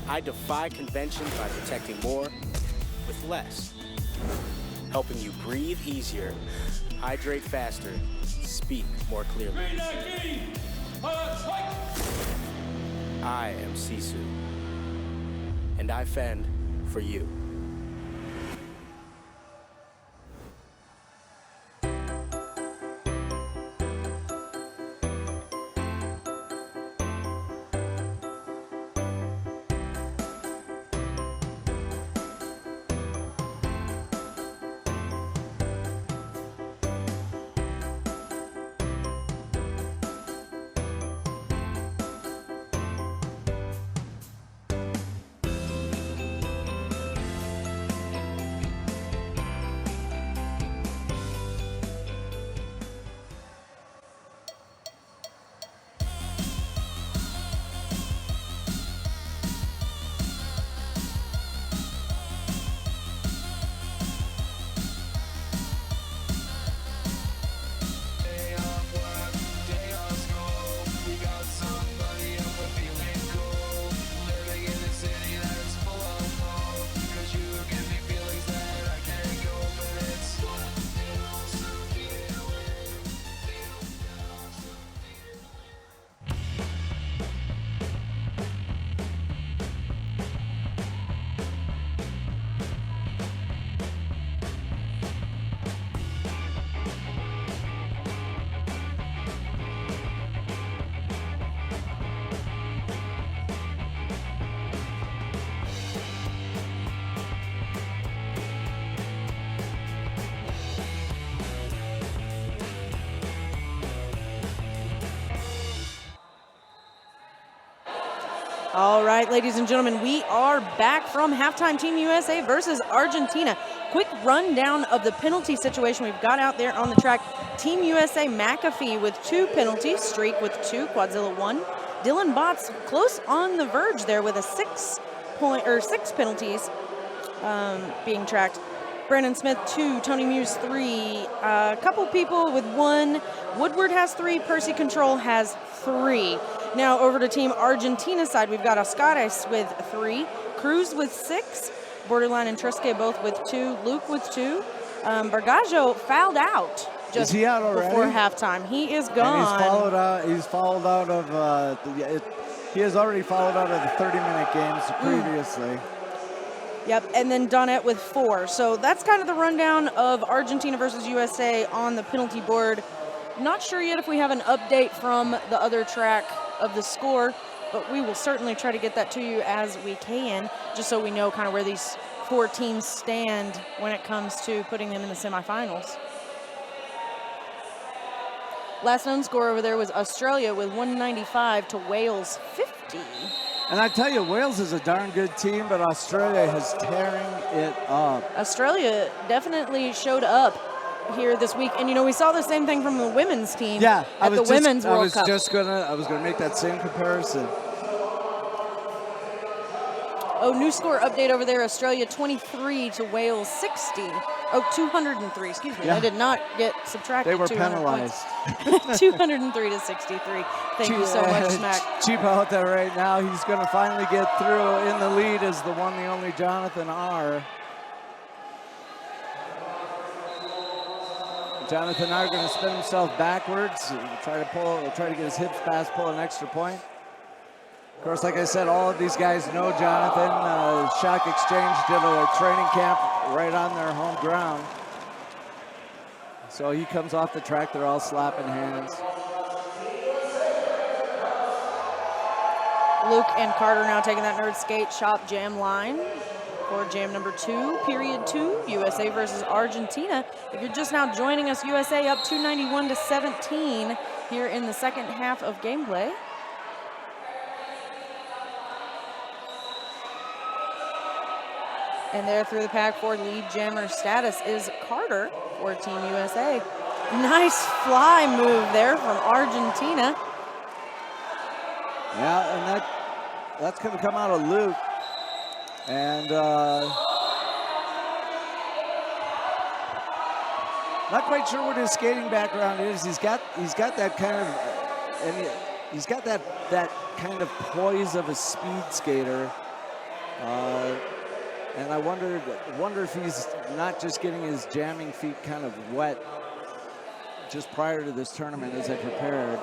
I defy convention by protecting more with less. Helping you breathe easier, hydrate faster, speak more clearly. I am Sisu, and I fend for you. All right, ladies and gentlemen, we are back from halftime. Team USA versus Argentina. Quick rundown of the penalty situation we've got out there on the track. Team USA, McAfee with 2 penalties, Streak with 2, Quadzilla 1. Dylan Botts close on the verge there with a 6 penalties being tracked. Brandon Smith 2, Tony Muse 3, a couple people with 1. Woodward has 3, Percy Control has 3. Now over to Team Argentina side, we've got Oscares with 3, Cruz with 6, Borderline and Trisque both with 2, Luke with 2. Bargaggio fouled out just Is he out already? before halftime. He is gone. And he's fouled out of. He has already fouled out of the 30-minute games previously. Yep, and then Donette with 4. So that's kind of the rundown of Argentina versus USA on the penalty board. Not sure yet if we have an update from the other track of the score, but we will certainly try to get that to you as we can, just so we know kind of where these 4 teams stand when it comes to putting them in the semifinals. Last known score over there was Australia with 195 to Wales 50. And I tell you, Wales is a darn good team, but Australia is tearing it up. Australia definitely showed up here this week, and you know we saw the same thing from the women's team Yeah, at the Women's World Cup. I was gonna make that same comparison. Oh, new score update over there. Australia 23 to Wales 60. Oh, 203, excuse me. Yeah. I did not get subtracted. They were 200 penalized. points. 203 to 63. Thank you so much, Smack. Cheap out there right now. He's going to finally get through. In the lead is the one, the only Jonathan R. Jonathan R. going to spin himself backwards, try to get his hips past, pull an extra point. Of course, like I said, all of these guys know Jonathan. Shock Exchange did a training camp right on their home ground. So he comes off the track, they're all slapping hands. Luke and Carter now taking that Nerd Skate Shop jam line for jam number 2, period 2, USA versus Argentina. If you're just now joining us, USA up 291-17 here in the second half of gameplay. And there through the pack for lead jammer status is Carter for Team USA. Nice fly move there from Argentina. Yeah, and that's going to come out of Luke. And not quite sure what his skating background is. He's got that kind of, and he's got that kind of poise of a speed skater. And I wonder if he's not just getting his jamming feet kind of wet just prior to this tournament as they prepared.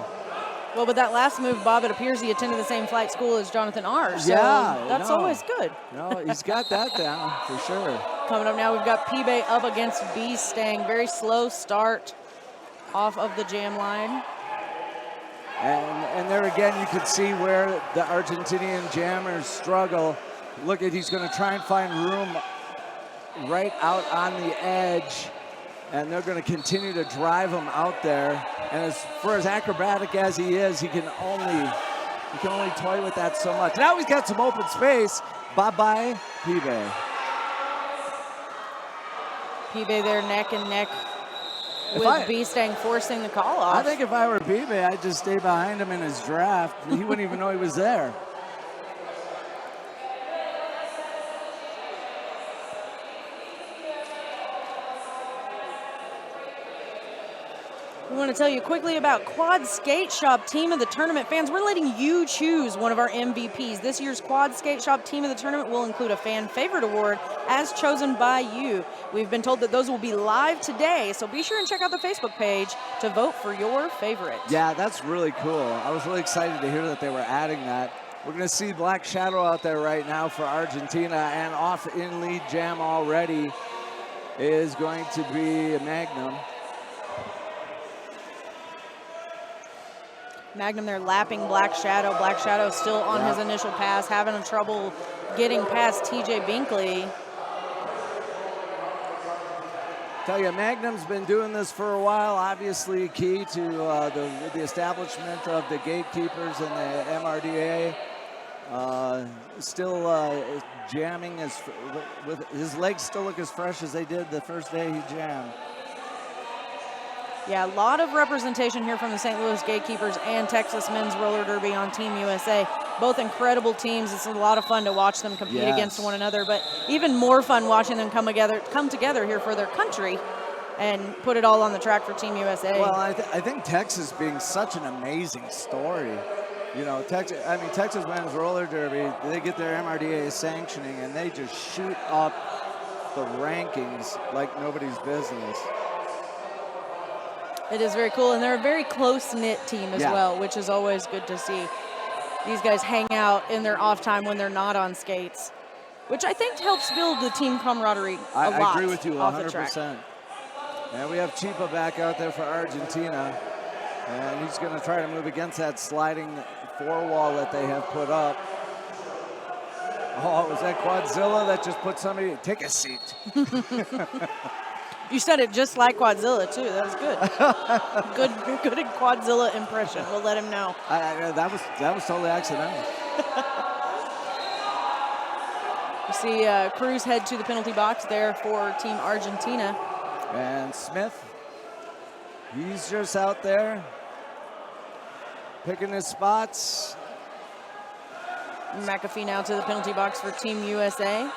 Well, with that last move, Bob, it appears he attended the same flight school as Jonathan R. So yeah, that's always good. No, he's got that down for sure. Coming up now, we've got P-Bay up against B-Stang. Very slow start off of the jam line. And there again, you could see where the Argentinian jammers struggle. Look at, he's going to try and find room right out on the edge, and they're going to continue to drive him out there. And for as acrobatic as he is, he can only toy with that so much. Now he's got some open space. Bye-bye, P-Bay. P-Bay there neck and neck with B-Stang forcing the call off. I think if I were P-Bay, I'd just stay behind him in his draft. He wouldn't even know he was there. We want to tell you quickly about Quad Skate Shop Team of the Tournament. Fans, we're letting you choose one of our MVPs. This year's Quad Skate Shop Team of the Tournament will include a fan favorite award as chosen by you. We've been told that those will be live today, so be sure and check out the Facebook page to vote for your favorite. Yeah, that's really cool. I was really excited to hear that they were adding that. We're going to see Black Shadow out there right now for Argentina, and off in lead jam already is going to be Magnum. Magnum there lapping Black Shadow. Black Shadow still on his initial pass, having trouble getting past TJ Binkley. Tell you, Magnum's been doing this for a while, obviously key to the establishment of the gatekeepers and the MRDA. Still jamming with his legs still look as fresh as they did the first day he jammed. Yeah, a lot of representation here from the St. Louis Gatekeepers and Texas Men's Roller Derby on Team USA. Both incredible teams. It's a lot of fun to watch them compete against one another, but even more fun watching them come together here for their country and put it all on the track for Team USA. Well, I think Texas being such an amazing story. You know, Texas Men's Roller Derby, they get their MRDA sanctioning and they just shoot up the rankings like nobody's business. It is very cool, and they're a very close-knit team as well, which is always good to see. These guys hang out in their off time when they're not on skates, which I think helps build the team camaraderie a lot. I agree with you 100%. And we have Chipa back out there for Argentina, and he's going to try to move against that sliding four wall that they have put up. Oh, was that Quadzilla that just put somebody, take a seat. You said it just like Quadzilla, too. That was good. good Quadzilla impression. We'll let him know. That was totally accidental. You see Cruz head to the penalty box there for Team Argentina. And Smith, he's just out there picking his spots. McAfee now to the penalty box for Team USA.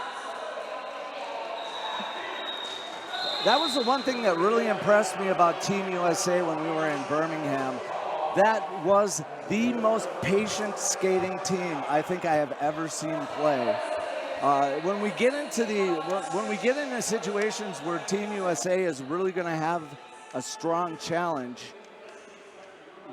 That was the one thing that really impressed me about Team USA when we were in Birmingham. That was the most patient skating team I think I have ever seen play. When we get into situations where Team USA is really going to have a strong challenge,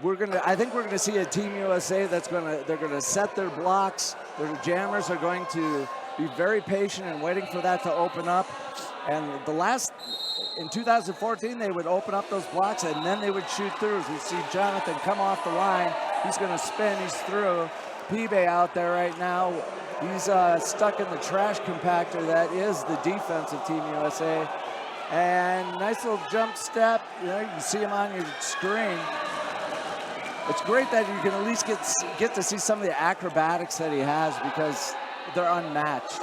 I think we're going to see a Team USA they're going to set their blocks. Their jammers are going to be very patient and waiting for that to open up. And in 2014, they would open up those blocks and then they would shoot through. As we see Jonathan come off the line, he's going to spin, he's through. P-Bay out there right now He's stuck in the trash compactor that is the defense of Team USA. And nice little jump step. You know, you can see him on your screen. It's great that you can at least get to see some of the acrobatics that he has because they're unmatched.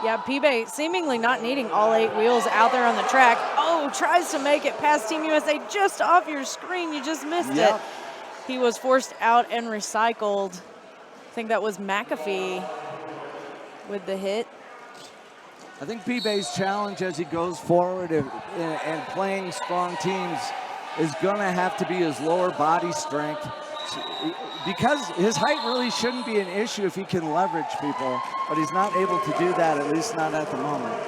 Yeah, Pibe seemingly not needing all 8 wheels out there on the track. Oh, tries to make it past Team USA just off your screen. You just missed it. He was forced out and recycled. I think that was McAfee with the hit. I think Pibe's challenge as he goes forward and playing strong teams is going to have to be his lower body strength, because his height really shouldn't be an issue if he can leverage people, but he's not able to do that, at least not at the moment.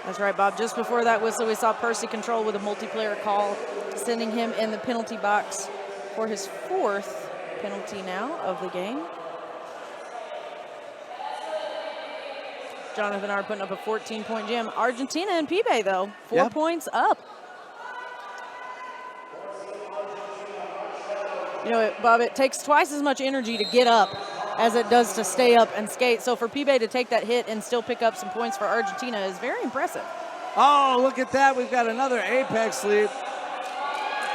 That's right, Bob. Just before that whistle, we saw Percy Control with a multiplayer call, sending him in the penalty box for his 4th penalty now of the game. Jonathan R. putting up a 14-point jam. Argentina and Pibe, though, 4 points up. You know, Bob, it takes twice as much energy to get up as it does to stay up and skate. So for Pibe to take that hit and still pick up some points for Argentina is very impressive. Oh, look at that. We've got another apex leap.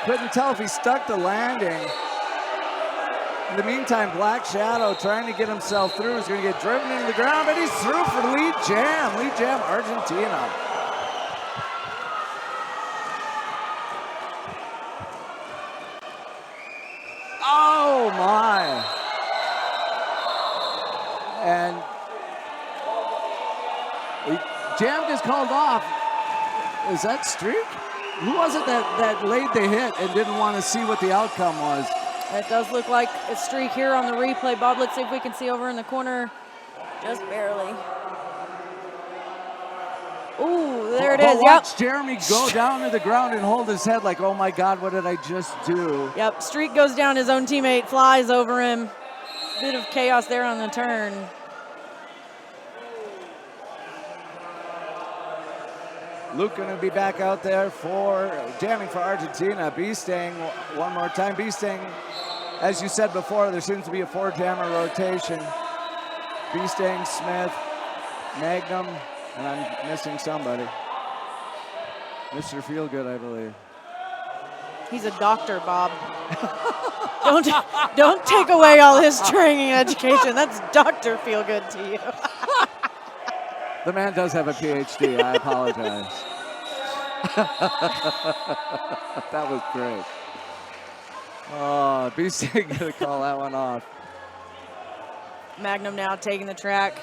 Couldn't tell if he stuck the landing. In the meantime, Black Shadow trying to get himself through. He's going to get driven into the ground, but he's through for lead jam. Lead jam, Argentina. Oh, my. And jam gets called off. Is that Streak? Who was it that laid the hit and didn't want to see what the outcome was? It does look like a Streak here on the replay. Bob, let's see if we can see over in the corner. Just barely. Ooh, there it is. Watch Jeremy go down to the ground and hold his head like, oh my God, what did I just do? Yep, Streak goes down, his own teammate flies over him. Bit of chaos there on the turn. Luke going to be back out there for jamming for Argentina. Beastang one more time. Beastang, as you said before, there seems to be a 4-jammer rotation. Beastang, Smith, Magnum, and I'm missing somebody. Mr. Feelgood, I believe. He's a doctor, Bob. Don't take away all his training and education. That's Dr. Feelgood to you. The man does have a PhD. I apologize. That was great. Oh, Beastang going to call that one off. Magnum now taking the track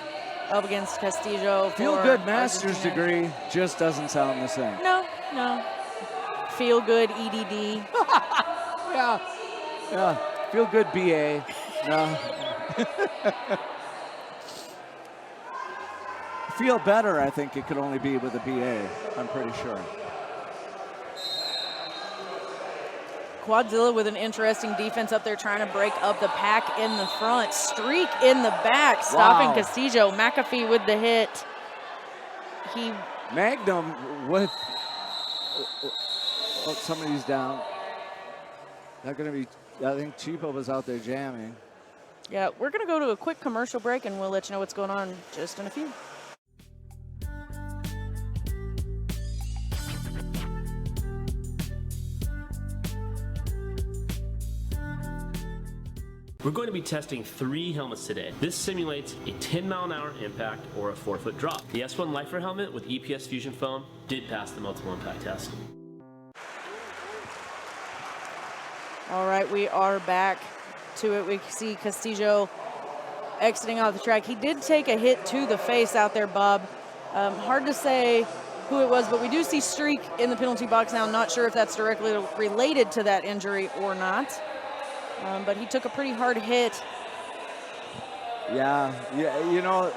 up against Castillo. Feel good master's degree just doesn't sound the same. No. Feel good EDD. Yeah. Feel good BA. No. Feel better, I think it could only be with a BA, I'm pretty sure. Quadzilla with an interesting defense up there trying to break up the pack in the front. Streak in the back, stopping Castillo. McAfee with the hit. Magnum with, somebody's down. Not gonna be, I think Cheapo was out there jamming. Yeah, we're gonna go to a quick commercial break and we'll let you know what's going on just in a few. We're going to be testing 3 helmets today. This simulates a 10-mile-an-hour impact or a 4-foot drop. The S1 Lifer helmet with EPS Fusion foam did pass the multiple impact test. All right, we are back to it. We see Castillo exiting off the track. He did take a hit to the face out there, Bob. Hard to say who it was, but we do see Streak in the penalty box now. Not sure if that's directly related to that injury or not. But he took a pretty hard hit. Yeah, you know,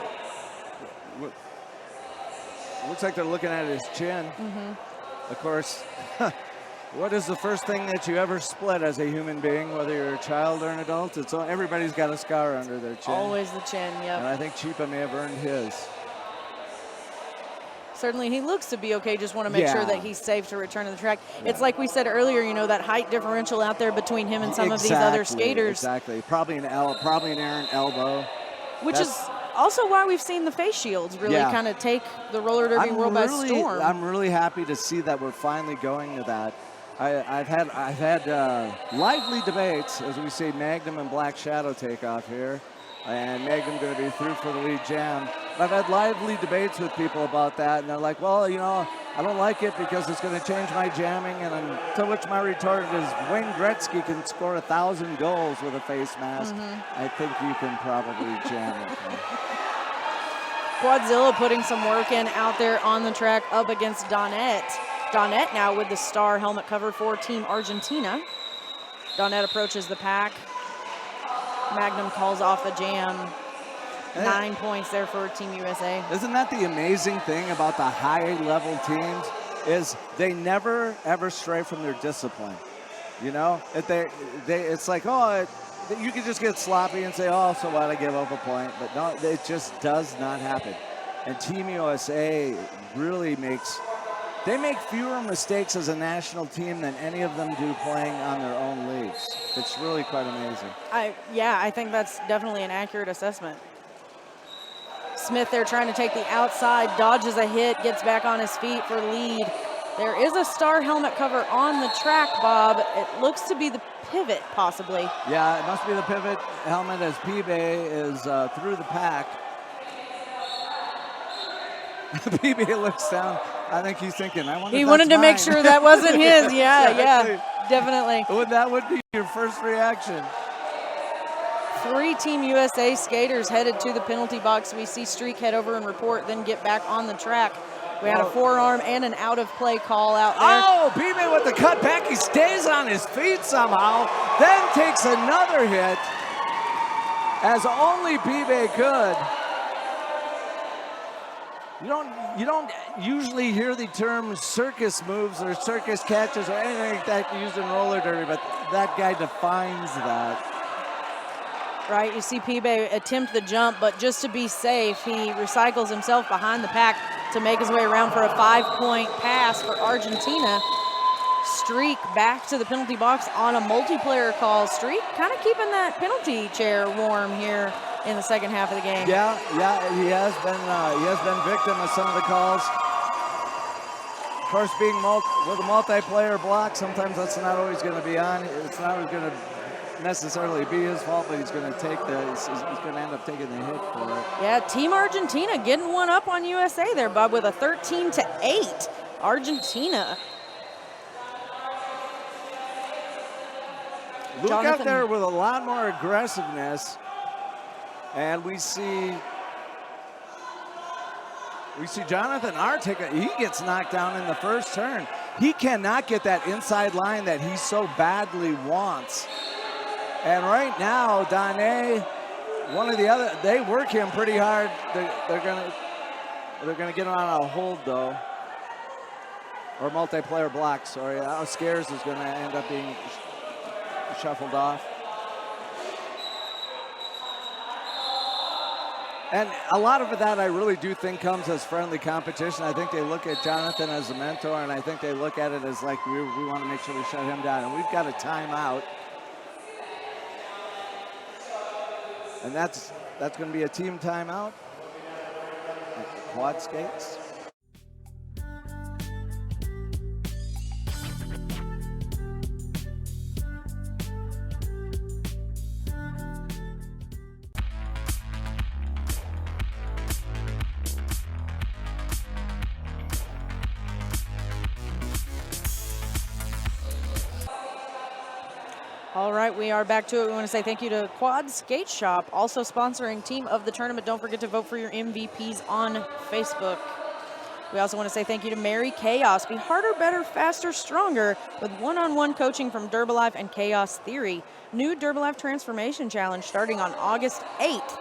looks like they're looking at his chin. Of course, what is the first thing that you ever split as a human being, whether you're a child or an adult? Everybody's got a scar under their chin. Always the chin, yep. And I think Cheapa may have earned his. Certainly, he looks to be okay. Just want to make sure that he's safe to return to the track. Yeah. It's like we said earlier, you know, that height differential out there between him and some of these other skaters. Exactly. Probably an errant elbow. Which is also why we've seen the face shields really kind of take the roller derby world by storm. I'm really happy to see that we're finally going to that. I've had lively debates, as we see Magnum and Black Shadow take off here, and Magnum going to be through for the lead jam. But I've had lively debates with people about that, and they're like, well, you know, I don't like it because it's going to change my jamming, and to which my retort is, Wayne Gretzky can score 1,000 goals with a face mask. I think you can probably jam it. Quadzilla putting some work in out there on the track up against Donette. Donette now with the star helmet cover for Team Argentina. Donette approaches the pack. Magnum calls off the jam. 9 points there for Team USA. Isn't that the amazing thing about the high-level teams is they never, ever stray from their discipline. You know, it's like, oh, you can just get sloppy and say, oh, so what, I give up a point. But no, it just does not happen. And Team USA really they make fewer mistakes as a national team than any of them do playing on their own leagues. It's really quite amazing. I think that's definitely an accurate assessment. Smith there trying to take the outside, dodges a hit, gets back on his feet for lead. There is a star helmet cover on the track, Bob. It looks to be the pivot, possibly. Yeah, it must be the pivot helmet as Pibe is through the pack. Pibe looks down. I think he's thinking, I wonder if he wanted to mine. make sure that wasn't his. Yeah, definitely. That would be your first reaction. 3 Team USA skaters headed to the penalty box. We see Streak head over and report, then get back on the track. We had a forearm and an out-of-play call out there. Oh, Pibe with the cut back. He stays on his feet somehow, then takes another hit, as only Pibe could. You don't usually hear the term circus moves or circus catches or anything like that used in roller derby, but that guy defines that. Right, you see Pibe attempt the jump, but just to be safe, he recycles himself behind the pack to make his way around for a 5-point pass for Argentina. Streak back to the penalty box on a multiplayer call. Streak kind of keeping that penalty chair warm here in the second half of the game. Yeah, he has been victim of some of the calls. Of course, being with a multiplayer block, sometimes that's not always going to be on. It's not always going to necessarily be his fault, but he's going to take he's going to end up taking the hit for it. Yeah, Team Argentina getting one up on USA there, Bob, with a 13-8 Argentina. Luke out there with a lot more aggressiveness, and we see Jonathan R. he gets knocked down in the first turn. He cannot get that inside line that he so badly wants. And right now, Dane, one of the other, they work him pretty hard. They're gonna get him on a hold though, or multiplayer block. Sorry, Scares is gonna end up being shuffled off. And a lot of that I really do think comes as friendly competition. I think they look at Jonathan as a mentor, and I think they look at it as like we want to make sure we shut him down. And we've got a timeout. And that's going to be a team timeout. Quad skates. All right, we are back to it. We want to say thank you to Quad Skate Shop, also sponsoring Team of the Tournament. Don't forget to vote for your MVPs on Facebook. We also want to say thank you to Mary Chaos. Be harder, better, faster, stronger with one-on-one coaching from Durbalife and Chaos Theory. New Durbalife Transformation Challenge starting on August 8th.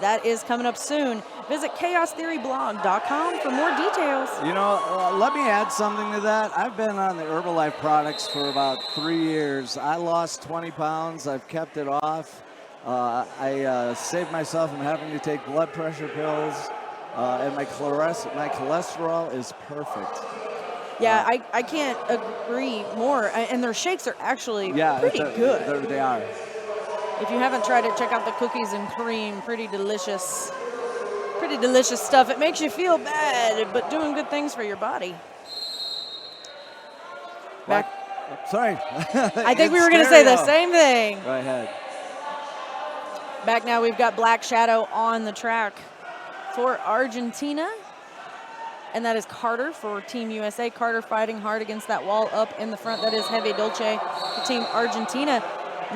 That is coming up soon. Visit chaostheoryblog.com for more details. You know, let me add something to that. I've been on the Herbalife products for about 3 years. I lost 20 pounds. I've kept it off. I saved myself from having to take blood pressure pills. And my cholesterol is perfect. Yeah, I can't agree more. And their shakes are actually pretty good. They are. If you haven't tried it, check out the cookies and cream. Pretty delicious stuff. It makes you feel bad, but doing good things for your body. Back. Sorry. I think we were going to say the same thing. Go ahead. Back now, we've got Black Shadow on the track for Argentina. And that is Carter for Team USA. Carter fighting hard against that wall up in the front. That is Heavy Dolce for Team Argentina.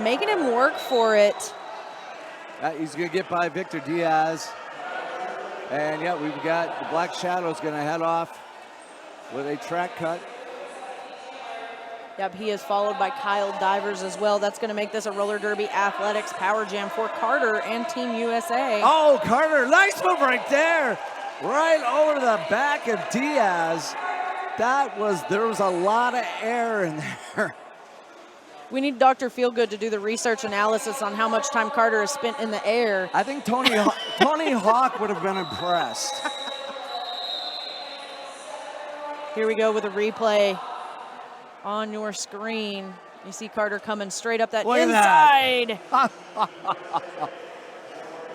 Making him work for it. He's going to get by Victor Diaz. And yeah, we've got the Black Shadow's going to head off with a track cut. Yep, he is followed by Kyle Divers as well. That's going to make this a roller derby athletics power jam for Carter and Team USA. Oh, Carter, nice move right there. Right over the back of Diaz. There was a lot of air in there. We need Dr. Feelgood to do the research analysis on how much time Carter has spent in the air. I think Tony Hawk would have been impressed. Here we go with a replay on your screen. You see Carter coming straight up that inside.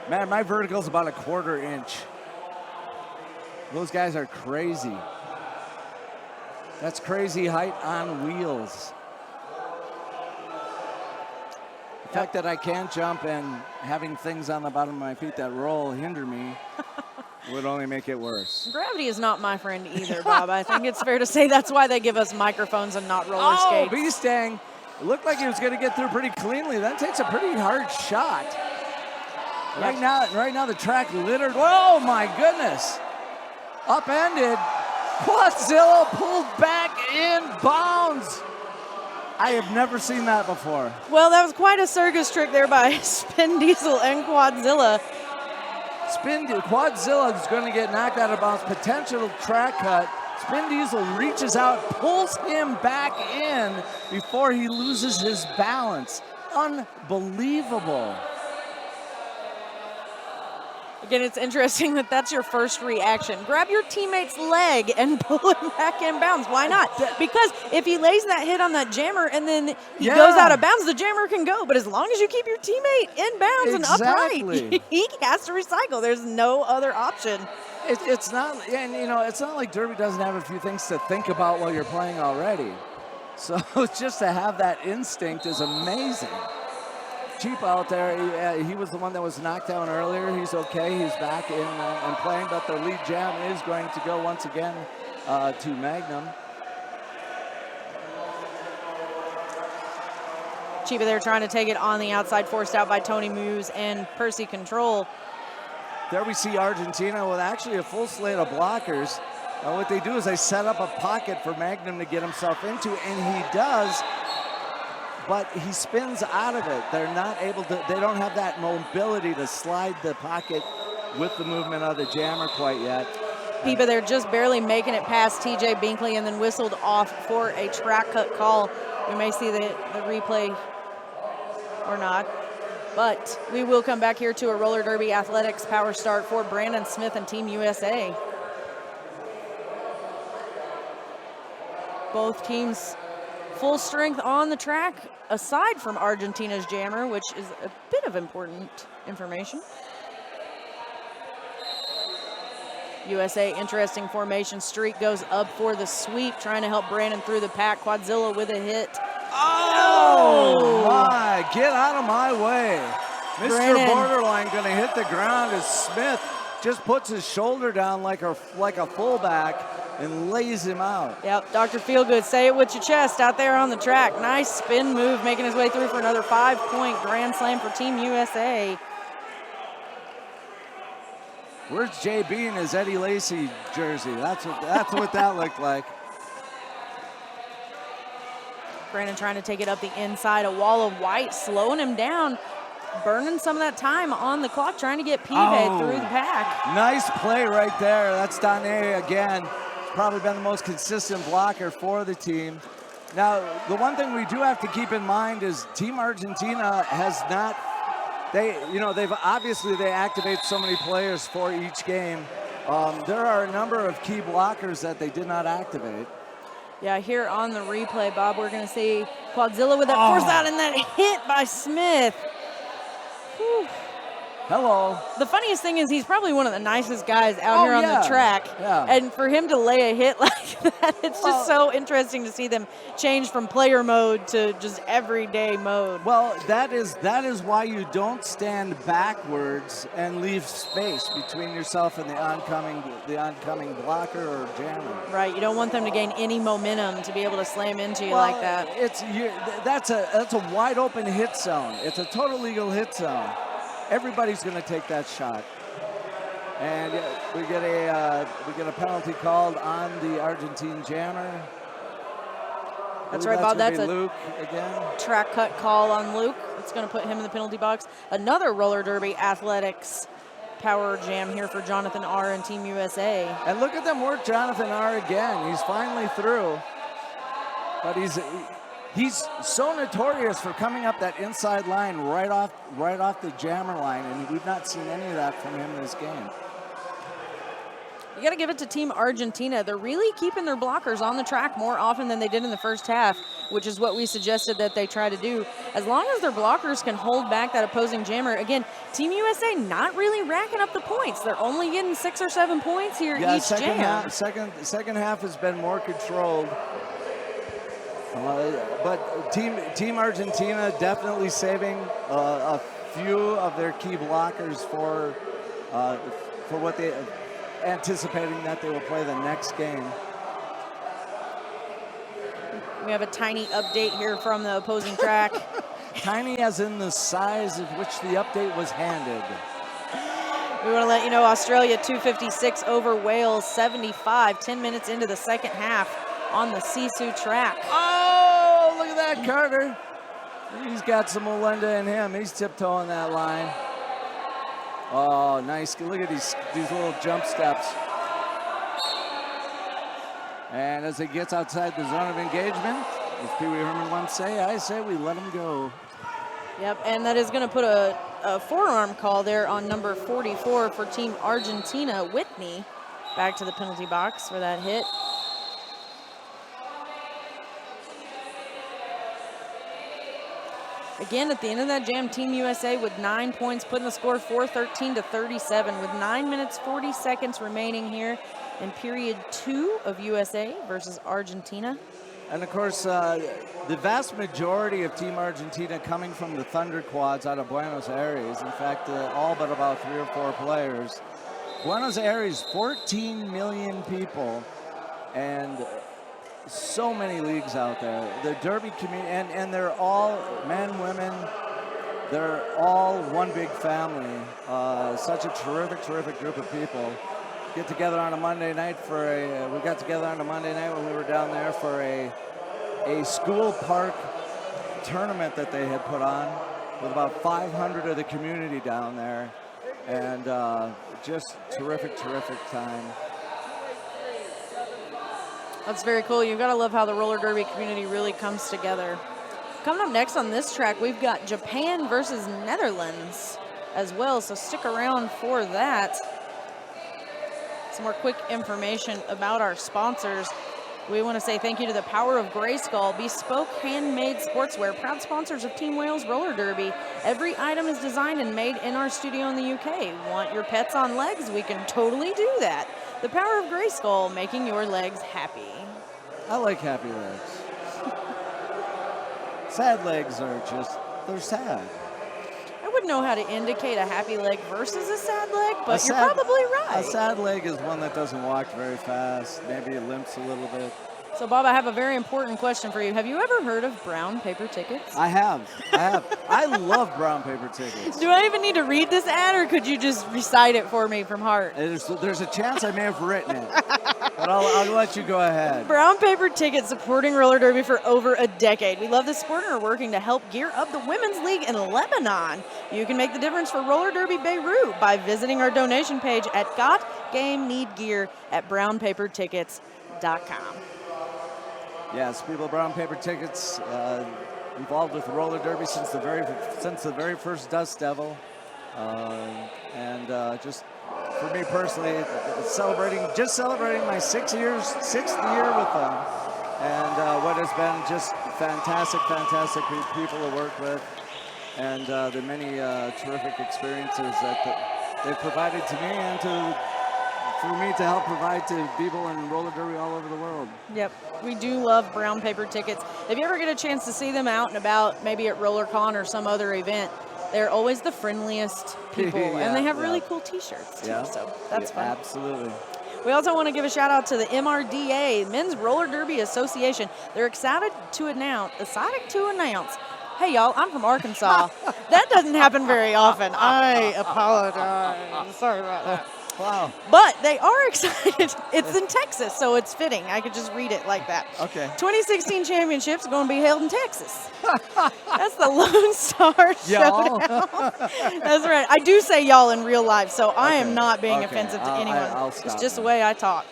Man, my vertical's about a 1/4 inch. Those guys are crazy. That's crazy height on wheels. The fact that I can't jump and having things on the bottom of my feet that roll hinder me would only make it worse. Gravity is not my friend either, Bob. I think it's fair to say that's why they give us microphones and not roller skates. Oh, Beastang. It looked like he was going to get through pretty cleanly. That takes a pretty hard shot. Right now the track littered. Oh my goodness. Upended. Quadzilla pulled back in bounds. I have never seen that before. Well, that was quite a circus trick there by Spin Diesel and Quadzilla. Quadzilla is going to get knocked out of bounds. Potential track cut. Spin Diesel reaches out, pulls him back in before he loses his balance. Unbelievable. Again, it's interesting that that's your first reaction. Grab your teammate's leg and pull him back in bounds. Why not? Because if he lays that hit on that jammer and then he goes out of bounds, the jammer can go. But as long as you keep your teammate in bounds and upright, he has to recycle. There's no other option. It's not, and you know, it's not like Derby doesn't have a few things to think about while you're playing already. So just to have that instinct is amazing. Cheap out there, he was the one that was knocked down earlier. He's okay, he's back in and playing, but the lead jam is going to go once again to Magnum. Chiba there trying to take it on the outside, forced out by Tony Muse and Percy Control. There we see Argentina with actually a full slate of blockers. What they do is they set up a pocket for Magnum to get himself into, and he does. But he spins out of it. They're not able to, they don't have that mobility to slide the pocket with the movement of the jammer quite yet. Pipa there just barely making it past TJ Binkley and then whistled off for a track cut call. We may see the replay or not, but we will come back here to a roller derby athletics power start for Brandon Smith and Team USA. Both teams full strength on the track, aside from Argentina's jammer, which is a bit of important information. USA, interesting formation. Streak goes up for the sweep, trying to help Brandon through the pack. Quadzilla with a hit. Oh my, get out of my way. Mr. Brandon. Borderline gonna hit the ground as Smith just puts his shoulder down like a fullback and lays him out. Yep, Dr. Feelgood, say it with your chest out there on the track. Nice spin move, making his way through for another 5-point grand slam for Team USA. Where's JB in his Eddie Lacy jersey? That's what that looked like. Brandon trying to take it up the inside, a wall of white, slowing him down, burning some of that time on the clock, trying to get Pive through the pack. Nice play right there. That's Dane again. Probably been the most consistent blocker for the team. Now, the one thing we do have to keep in mind is Team Argentina has not, they activate so many players for each game. There are a number of key blockers that they did not activate. Yeah, here on the replay, Bob, we're going to see Quadzilla with that force out and that hit by Smith. Hello. The funniest thing is he's probably one of the nicest guys out here on yeah. the track. Yeah. And for him to lay a hit like that, it's just so interesting to see them change from player mode to just everyday mode. Well, that is why you don't stand backwards and leave space between yourself and the oncoming blocker or jammer. Right, you don't want them to gain any momentum to be able to slam into you like that. That's a wide open hit zone. It's a total legal hit zone. Everybody's going to take that shot, and we get a penalty called on the Argentine jammer. That's right, Bob. That's a Luke again. Track cut call on Luke. It's going to put him in the penalty box. Another roller derby athletics power jam here for Jonathan R. and Team USA. And look at them work Jonathan R. again. He's finally through, but he's so notorious for coming up that inside line right off the jammer line, and we've not seen any of that from him this game. You got to give it to Team Argentina. They're really keeping their blockers on the track more often than they did in the first half, which is what we suggested that they try to do. As long as their blockers can hold back that opposing jammer. Again, Team USA not really racking up the points. They're only getting 6 or 7 points here each jam. Second half has been more controlled. But Team Argentina definitely saving a few of their key blockers for what they anticipating that they will play the next game. We have a tiny update here from the opposing track. Tiny as in the size of which the update was handed. We want to let you know Australia 256 over Wales 75, 10 minutes into the second half on the Sisu track. Oh, look at that, Carter. He's got some Olenda in him. He's tiptoeing that line. Oh, nice. Look at these little jump steps. And as he gets outside the zone of engagement, as Pee Wee Herman once say, I say we let him go. Yep, and that is going to put a forearm call there on number 44 for Team Argentina. Whitney back to the penalty box for that hit. Again, at the end of that jam, Team USA with 9 points, putting the score 4-13-37 with 9 minutes, 40 seconds remaining here in period 2 of USA versus Argentina. And of course, the vast majority of Team Argentina coming from the Thunder Quads out of Buenos Aires. In fact, all but about 3 or 4 players. Buenos Aires, 14 million people, and so many leagues out there. The Derby community, and they're all men, women, they're all one big family. Such a terrific group of people. Get together on a Monday night we got together on a Monday night when we were down there for a school park tournament that they had put on with about 500 of the community down there. And just terrific time. That's very cool. You've got to love how the roller derby community really comes together. Coming up next on this track, we've got Japan versus Netherlands as well, so stick around for that. Some more quick information about our sponsors. We want to say thank you to the Power of Grayskull, bespoke handmade sportswear, proud sponsors of Team Wales Roller Derby. Every item is designed and made in our studio in the UK. Want your pets on legs? We can totally do that. The Power of Grayskull, making your legs happy. I like happy legs. Sad legs are they're sad. I wouldn't know how to indicate a happy leg versus a sad leg, but you're probably right. A sad leg is one that doesn't walk very fast. Maybe it limps a little bit. So, Bob, I have a very important question for you. Have you ever heard of brown paper tickets? I have. I love brown paper tickets. Do I even need to read this ad, or could you just recite it for me from heart? There's a chance I may have written it, but I'll let you go ahead. Brown paper tickets supporting roller derby for over a decade. We love the sport and are working to help gear up the women's league in Lebanon. You can make the difference for roller derby Beirut by visiting our donation page at Got Game Need Gear at brownpapertickets.com. Yes, people, brown paper tickets, involved with roller derby since the very first Dust Devil, and just for me personally, celebrating my sixth year with them, and what has been just fantastic people to work with, and the many terrific experiences that they've provided to me and for me to help provide to people in roller derby all over the world. Yep, we do love brown paper tickets. If you ever get a chance to see them out and about, maybe at RollerCon or some other event, they're always the friendliest people, and they have really cool T-shirts too. So that's fun. Absolutely. We also want to give a shout out to the MRDA, Men's Roller Derby Association. They're excited to announce. Hey y'all, I'm from Arkansas. That doesn't happen very often. I apologize. Sorry about that. Wow. But they are excited. It's in Texas, so it's fitting. I could just read it like that. Okay. 2016 championships are going to be held in Texas. That's the Lone Star Y'all. Showdown. That's right. I do say y'all in real life, so I am not being Okay. offensive to anyone. I'll It's stop just the now. way I talk.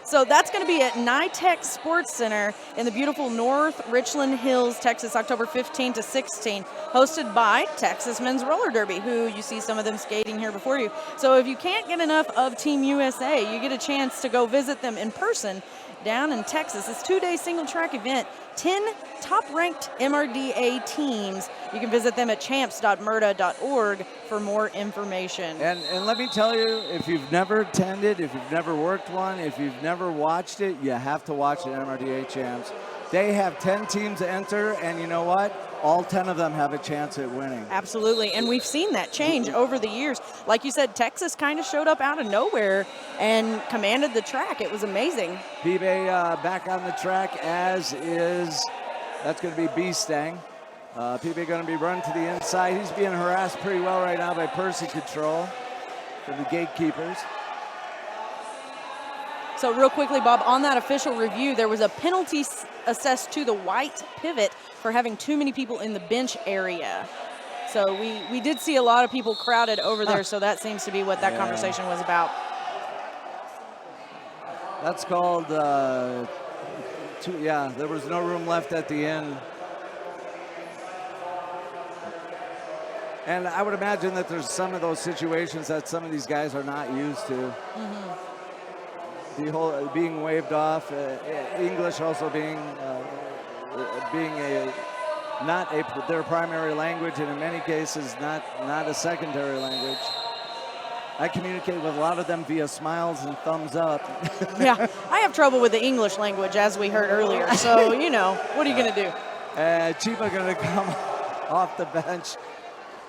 So that's going to be at NYTEX Sports Center in the beautiful North Richland Hills, Texas, October 15 to 16, hosted by Texas Men's Roller Derby, who you see some of them skating here before you. So if you can't get enough of Team USA, you get a chance to go visit them in person down in Texas. It's a 2-day single track event, 10 top-ranked MRDA teams. You can visit them at champs.mrda.org for more information. And let me tell you, if you've never attended, if you've never worked one, if you've never watched it, you have to watch the MRDA Champs. They have 10 teams to enter, and you know what? All 10 of them have a chance at winning. Absolutely, and we've seen that change over the years. Like you said, Texas kind of showed up out of nowhere and commanded the track. It was amazing. Pibe back on the track, as is, that's going to be B-Stang. Pibe going to be run to the inside. He's being harassed pretty well right now by Percy Control from the gatekeepers. So real quickly, Bob, on that official review, there was a penalty assessed to the white pivot for having too many people in the bench area. So we did see a lot of people crowded over there, so that seems to be what that conversation was about. That's called, there was no room left at the end. And I would imagine that there's some of those situations that some of these guys are not used to. The whole being waved off, English also being their primary language, and in many cases not a secondary language. I communicate with a lot of them via smiles and thumbs up. Yeah, I have trouble with the English language, as we heard earlier. So, you know, what are you going to do? Chiba going to come off the bench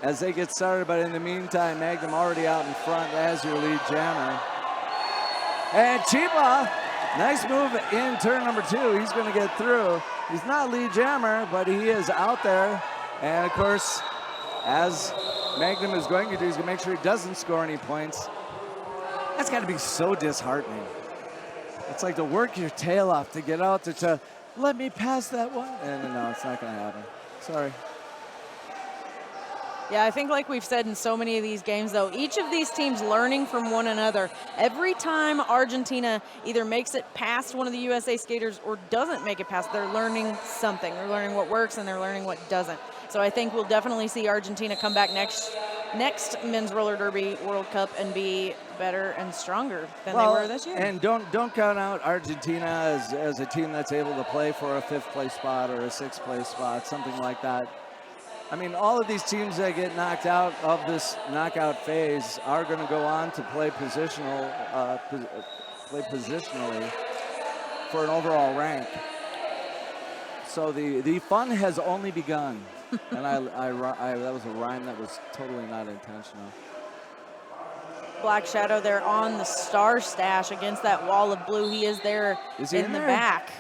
as they get started, but in the meantime, Magnum already out in front as your lead jammer. And Chiba, nice move in turn number 2. He's going to get through. He's not lead jammer, but he is out there. And of course, as Magnum is going to do, he's going to make sure he doesn't score any points. That's got to be so disheartening. It's like to work your tail off to get out there to let me pass that one. And no, it's not going to happen. Sorry. Yeah, I think like we've said in so many of these games, though, each of these teams learning from one another. Every time Argentina either makes it past one of the USA skaters or doesn't make it past, they're learning something. They're learning what works and they're learning what doesn't. So I think we'll definitely see Argentina come back next Men's Roller Derby World Cup and be better and stronger than they were this year. And don't count out Argentina as a team that's able to play for a 5th place spot or a 6th place spot, something like that. I mean, all of these teams that get knocked out of this knockout phase are going to go on to play positionally for an overall rank. So the fun has only begun. And that was a rhyme that was totally not intentional. Black Shadow there on the star stash against that wall of blue. He is there in the back,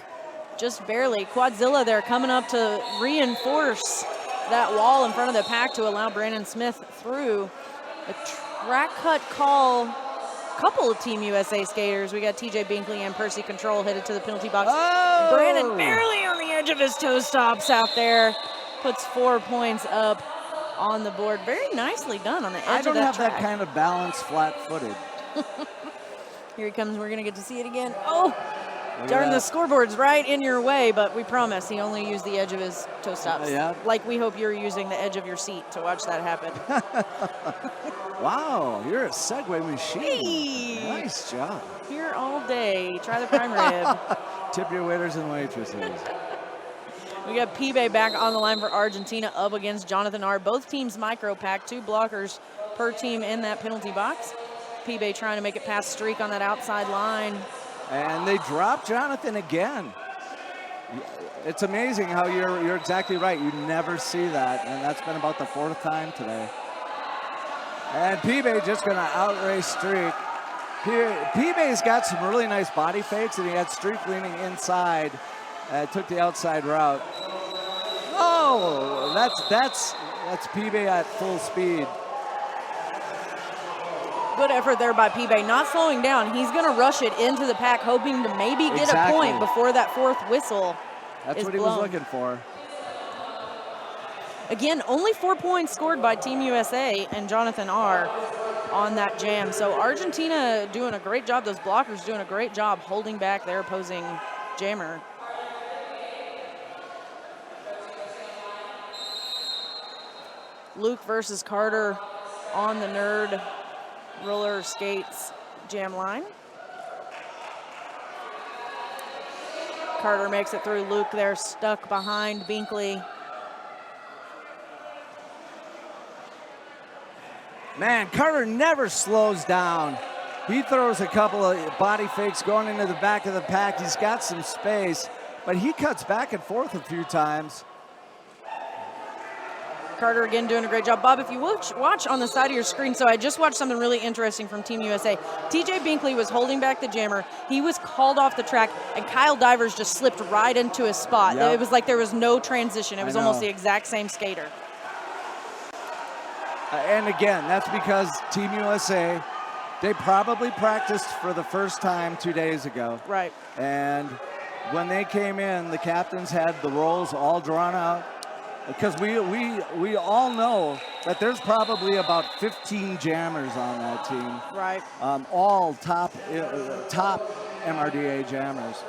just barely. Quadzilla there coming up to reinforce that wall in front of the pack to allow Brandon Smith through. A track cut call. Couple of Team USA skaters. We got TJ Binkley and Percy Control headed to the penalty box. Oh! Brandon barely on the edge of his toe stops out there. Puts 4 points up on the board. Very nicely done on the edge of that track. I don't have that kind of balance flat-footed. Here he comes. We're going to get to see it again. Oh, darn, the scoreboard's right in your way, but we promise he only used the edge of his toe stops. Yeah. Like we hope you're using the edge of your seat to watch that happen. Wow, you're a Segway machine. Hey. Nice job. Here all day. Try the prime rib. Tip your waiters and waitresses. We got Pibe back on the line for Argentina up against Jonathan R. Both teams micro pack, 2 blockers per team in that penalty box. Pibe trying to make it past Streak on that outside line. And they drop Jonathan again. It's amazing how you're exactly right. You never see that, and that's been about the 4th time today. And Pibe just going to outrace Streak. Pibe's got some really nice body fakes, and he had Streak leaning inside. Took the outside route. Oh, that's Pibe at full speed. Good effort there by Pibe, not slowing down. He's going to rush it into the pack, hoping to maybe get a point before that 4th whistle. That's is what he blown. was looking for. Again, only 4 points scored by Team USA and Jonathan R. on that jam. So Argentina doing a great job. Those blockers doing a great job holding back their opposing jammer. Luke versus Carter on the Nerd roller skates jam line. Carter makes it through. Luke there stuck behind Binkley. Man, Carter never slows down. He throws a couple of body fakes going into the back of the pack. He's got some space, but he cuts back and forth a few times. Carter again doing a great job. Bob, if you watch on the side of your screen, so I just watched something really interesting from Team USA. TJ Binkley was holding back the jammer. He was called off the track, and Kyle Divers just slipped right into his spot. Yep. It was like there was no transition. It was almost the exact same skater. And again, that's because Team USA, they probably practiced for the first time 2 days ago. Right. And when they came in, the captains had the roles all drawn out. Because we all know that there's probably about 15 jammers on that team. Right. All top MRDA jammers.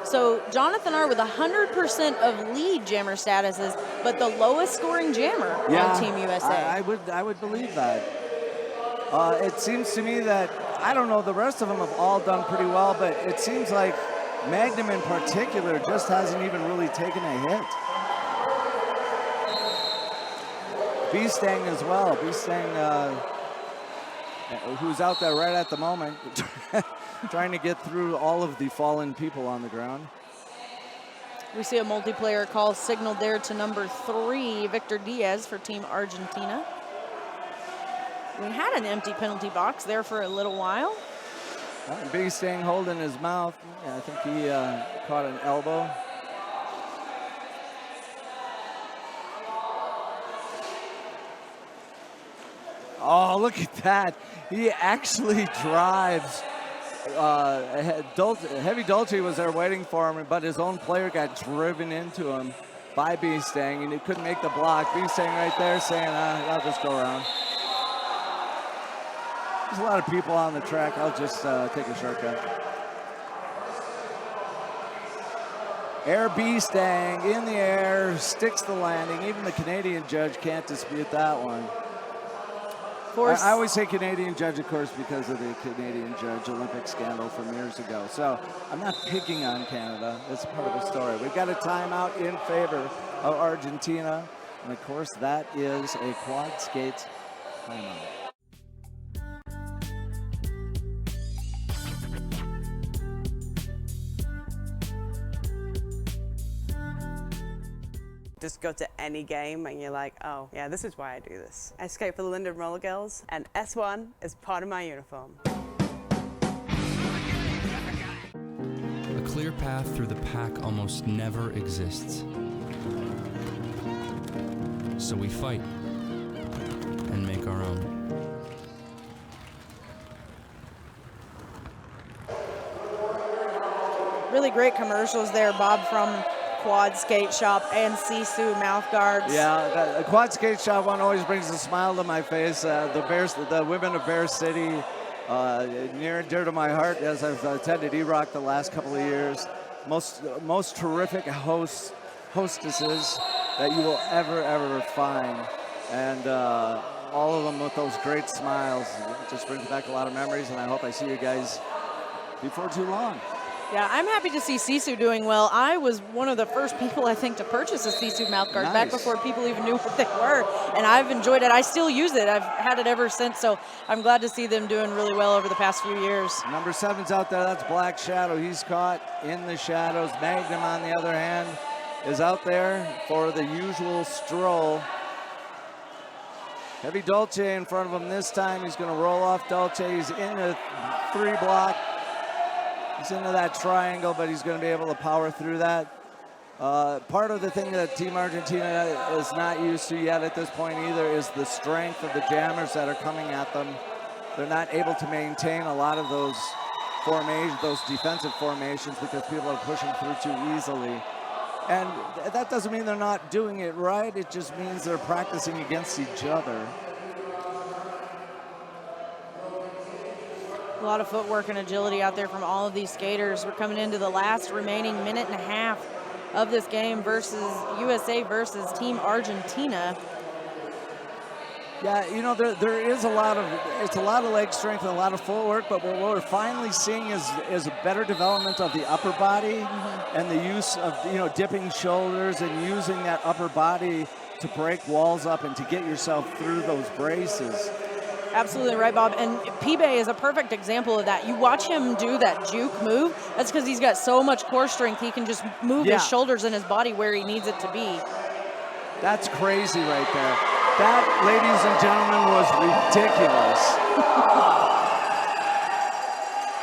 So Jonathan R. with 100% of lead jammer statuses, but the lowest scoring jammer on Team USA. I would believe that. It seems to me that, I don't know, the rest of them have all done pretty well, but it seems like Magnum in particular just hasn't even really taken a hit. B-Stang as well. B-Stang, who's out there right at the moment, trying to get through all of the fallen people on the ground. We see a multiplayer call signaled there to number 3, Victor Diaz for Team Argentina. We had an empty penalty box there for a little while. B-Stang holding his mouth. Yeah, I think he caught an elbow. Oh, look at that. He actually drives. Heavy Dolce was there waiting for him, but his own player got driven into him by B-Stang, and he couldn't make the block. B-Stang right there saying, I'll just go around. There's a lot of people on the track. I'll just take a shortcut. Air B-Stang in the air, sticks the landing. Even the Canadian judge can't dispute that one. I always say Canadian judge, of course, because of the Canadian judge Olympic scandal from years ago. So I'm not picking on Canada. It's part of the story. We've got a timeout in favor of Argentina. And of course, that is a quad skates timeout. Just go to any game and you're like, oh, yeah, this is why I do this. I skate for the Linden Roller Girls, and S1 is part of my uniform. A clear path through the pack almost never exists. So we fight and make our own. Really great commercials there, Bob, from Quad Skate Shop and Sisu mouth guards. Yeah, the Quad Skate Shop one always brings a smile to my face. The women of Bear City, near and dear to my heart, as I've attended E-Rock the last couple of years. Most terrific hostesses that you will ever find, and all of them with those great smiles. It just brings back a lot of memories, and I hope I see you guys before too long. Yeah, I'm happy to see Sisu doing well. I was one of the first people, I think, to purchase a Sisu mouthguard back before people even knew what they were, and I've enjoyed it. I still use it. I've had it ever since, so I'm glad to see them doing really well over the past few years. Number 7's out there. That's Black Shadow. He's caught in the shadows. Magnum, on the other hand, is out there for the usual stroll. Heavy Dolce in front of him this time. He's going to roll off Dolce. He's in a 3-block. He's into that triangle, but he's going to be able to power through that. Part of the thing that Team Argentina is not used to yet at this point either is the strength of the jammers that are coming at them. They're not able to maintain a lot of those formations, those defensive formations, because people are pushing through too easily. And that doesn't mean they're not doing it right. It just means they're practicing against each other. A lot of footwork and agility out there from all of these skaters. We're coming into the last remaining minute and a half of this game versus USA versus Team Argentina. Yeah, you know, there is a lot of leg strength and a lot of footwork, but what we're finally seeing is a better development of the upper body and the use of, you know, dipping shoulders and using that upper body to break walls up and to get yourself through those braces. Absolutely right, Bob. And Pibe is a perfect example of that. You watch him do that juke move. That's because he's got so much core strength. He can just move his shoulders and his body where he needs it to be. That's crazy right there. That, ladies and gentlemen, was ridiculous.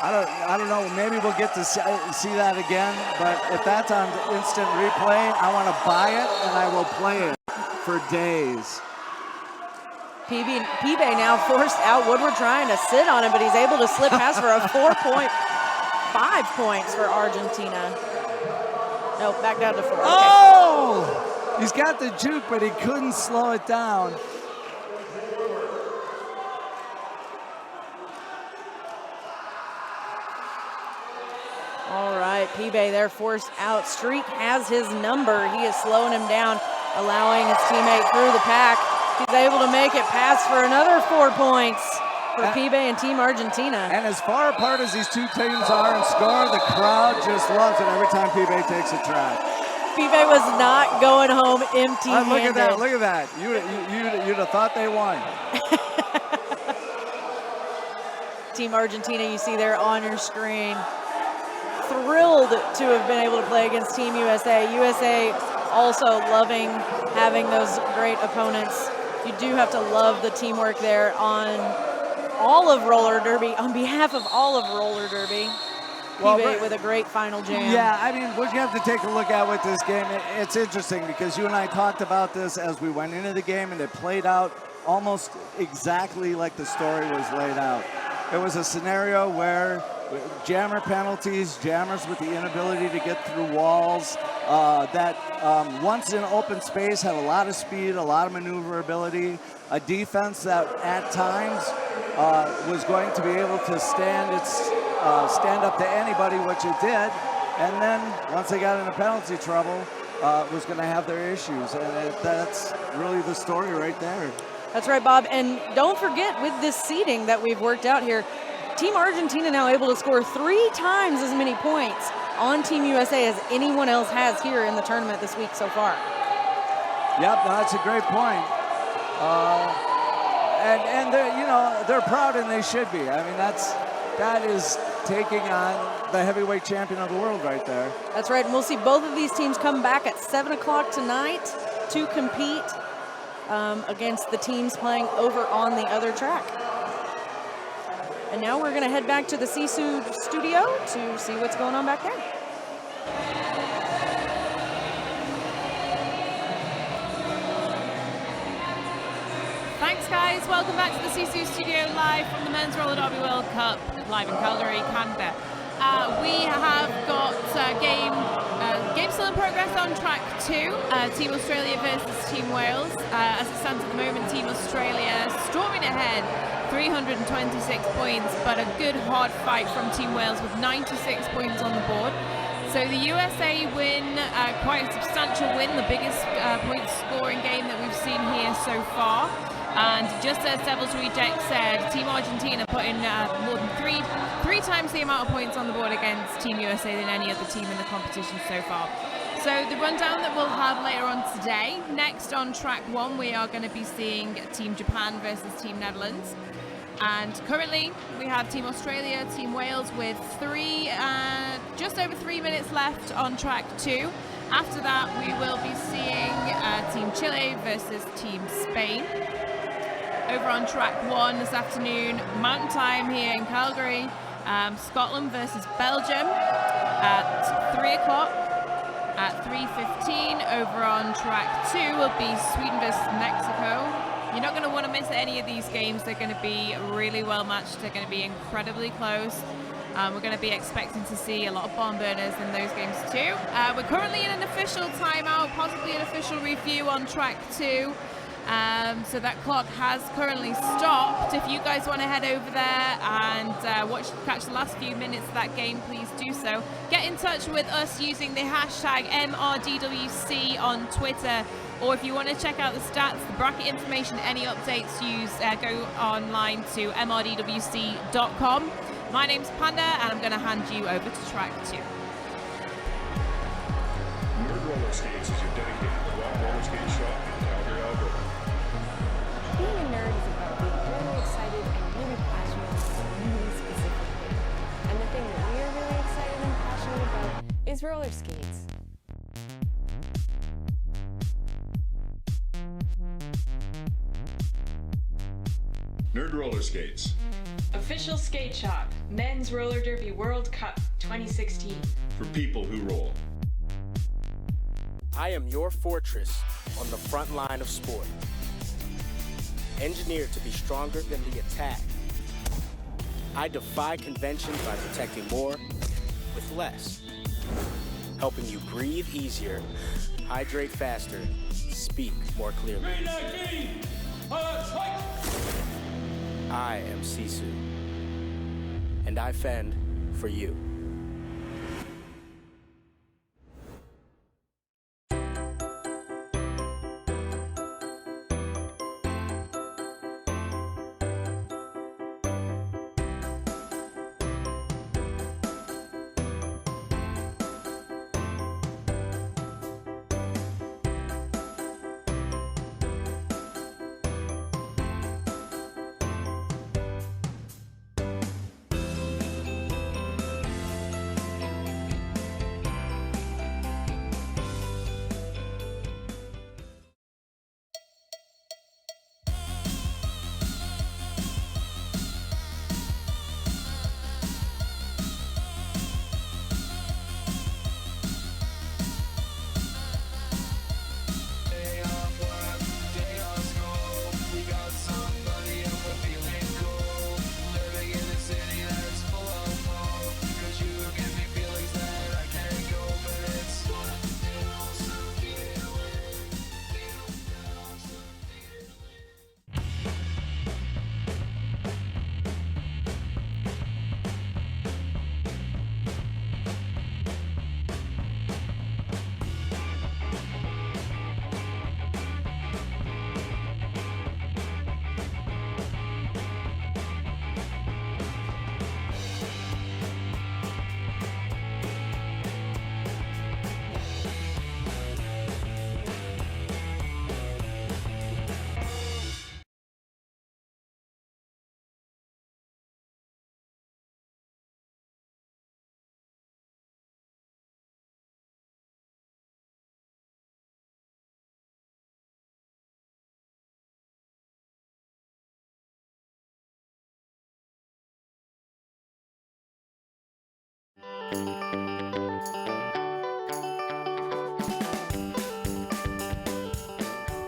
I don't know. Maybe we'll get to see that again. But if that's on instant replay, I want to buy it and I will play it for days. Pibe now forced out. Woodward trying to sit on him, but he's able to slip past for a 4.5 points for Argentina. No, back down to 4. Oh! He's got the juke, but he couldn't slow it down. All right, Pibe there forced out. Streak has his number. He is slowing him down, allowing his teammate through the pack. He's able to make it pass for another 4 points for Pibe and Team Argentina. And as far apart as these two teams are in score, the crowd just loves it every time Pibe takes a track. Pibe was not going home empty-handed. Look at that, look at that. You'd have thought they won. Team Argentina, you see there on your screen. Thrilled to have been able to play against Team USA. USA also loving having those great opponents. You do have to love the teamwork there on all of roller derby, on behalf of all of roller derby. Pibe with a great final jam. Yeah, I mean, what you have to take a look at with this game, it's interesting because you and I talked about this as we went into the game, and it played out almost exactly like the story was laid out. It was a scenario where jammer penalties, jammers with the inability to get through walls, once in open space had a lot of speed, a lot of maneuverability, a defense that at times was going to be able to stand up to anybody, which it did, and then once they got into penalty trouble, was going to have their issues, and that's really the story right there. That's right, Bob, and don't forget with this seeding that we've worked out here, Team Argentina now able to score 3 times as many points on Team USA as anyone else has here in the tournament this week so far. Yep, that's a great point. And they're proud, and they should be. I mean, that is taking on the heavyweight champion of the world right there. That's right, and we'll see both of these teams come back at 7 o'clock tonight to compete against the teams playing over on the other track. And now we're going to head back to the Sisu studio to see what's going on back there. Thanks, guys. Welcome back to the Sisu studio live from the Men's Roller Derby World Cup, live in Calgary, Canada. We have got game still in progress on track 2. Team Australia versus Team Wales. As it stands at the moment, Team Australia storming ahead, 326 points, but a good hard fight from Team Wales with 96 points on the board. So the USA win, quite a substantial win, the biggest point scoring game that we've seen here so far. And just as Devil's Reject said, Team Argentina put in more than three times the amount of points on the board against Team USA than any other team in the competition so far. So the rundown that we'll have later on today, next on track 1, we are going to be seeing Team Japan versus Team Netherlands. And currently we have Team Australia, Team Wales with just over 3 minutes left on track 2. After that, we will be seeing Team Chile versus Team Spain. Over on track 1 this afternoon, Mountain Time here in Calgary, Scotland versus Belgium at 3 o'clock. At 3:15, over on track 2 will be Sweden versus Mexico. You're not going to want to miss any of these games. They're going to be really well matched. They're going to be incredibly close. We're going to be expecting to see a lot of barn burners in those games too. We're currently in an official timeout, possibly an official review on track 2. So that clock has currently stopped. If you guys want to head over there and catch the last few minutes of that game, please do so. Get in touch with us using the hashtag MRDWC on Twitter. Or if you want to check out the stats, the bracket information, any updates, go online to mrdwc.com. My name's Panda, and I'm going to hand you over to track 2. Nerd Roller Skates is your dedicated quad roller skate shop in Calgary, Alberta. Being a nerd is about being really excited and really passionate about a really specific thing. And the thing that we are really excited and passionate about is roller skates. Nerd Roller Skates. Official skate shop, Men's Roller Derby World Cup 2016. For people who roll. I am your fortress on the front line of sport. Engineered to be stronger than the attack. I defy convention by protecting more with less. Helping you breathe easier, hydrate faster, speak more clearly. I am Sisu, and I fend for you.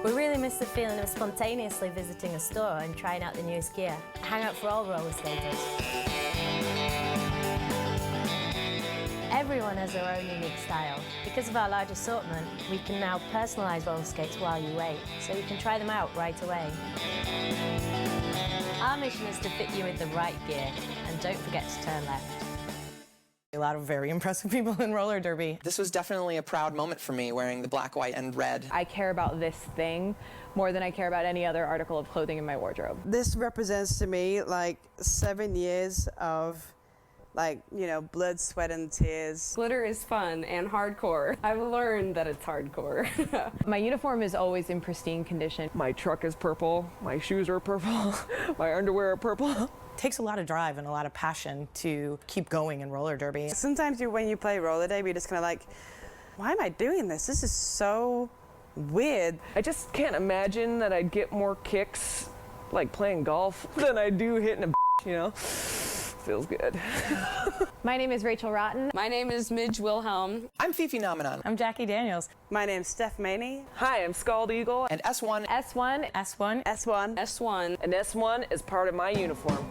We really miss the feeling of spontaneously visiting a store and trying out the newest gear. A hangout for all roller skaters. Everyone has their own unique style. Because of our large assortment, we can now personalise roller skates while you wait, so you can try them out right away. Our mission is to fit you with the right gear, and don't forget to turn left. A lot of very impressive people in roller derby. This was definitely a proud moment for me, wearing the black, white, and red. I care about this thing more than I care about any other article of clothing in my wardrobe. This represents to me like 7 years of blood, sweat, and tears. Glitter is fun and hardcore. I've learned that it's hardcore. My uniform is always in pristine condition. My truck is purple, my shoes are purple, my underwear are purple. It takes a lot of drive and a lot of passion to keep going in roller derby. Sometimes when you play roller derby, you're just kind of like, why am I doing this? This is so weird. I just can't imagine that I'd get more kicks like playing golf than I do hitting a you know? Feels good. My name is Rachel Rotten. My name is Midge Wilhelm. I'm Fifi Nomenon. I'm Jackie Daniels. My name's Steph Maney. Hi, I'm Scald Eagle. And S1. S1. S1. S1. S1. And S1 is part of my uniform.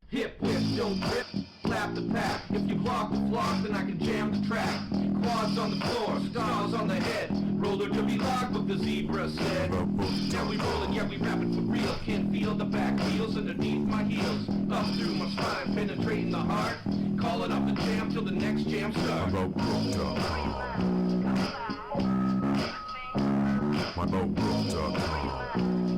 Hip, whip, don't trip, slap the pack. If you block the flock, then I can jam the track. Quads on the floor, stars on the head. Roller derby logbook, the zebra said. Yeah, we rollin', yeah, we rapping for real. Can't feel the back wheels underneath my heels. Up through my spine, penetrating the heart. Calling up the jam till the next jam starts. MyMoRoom.com.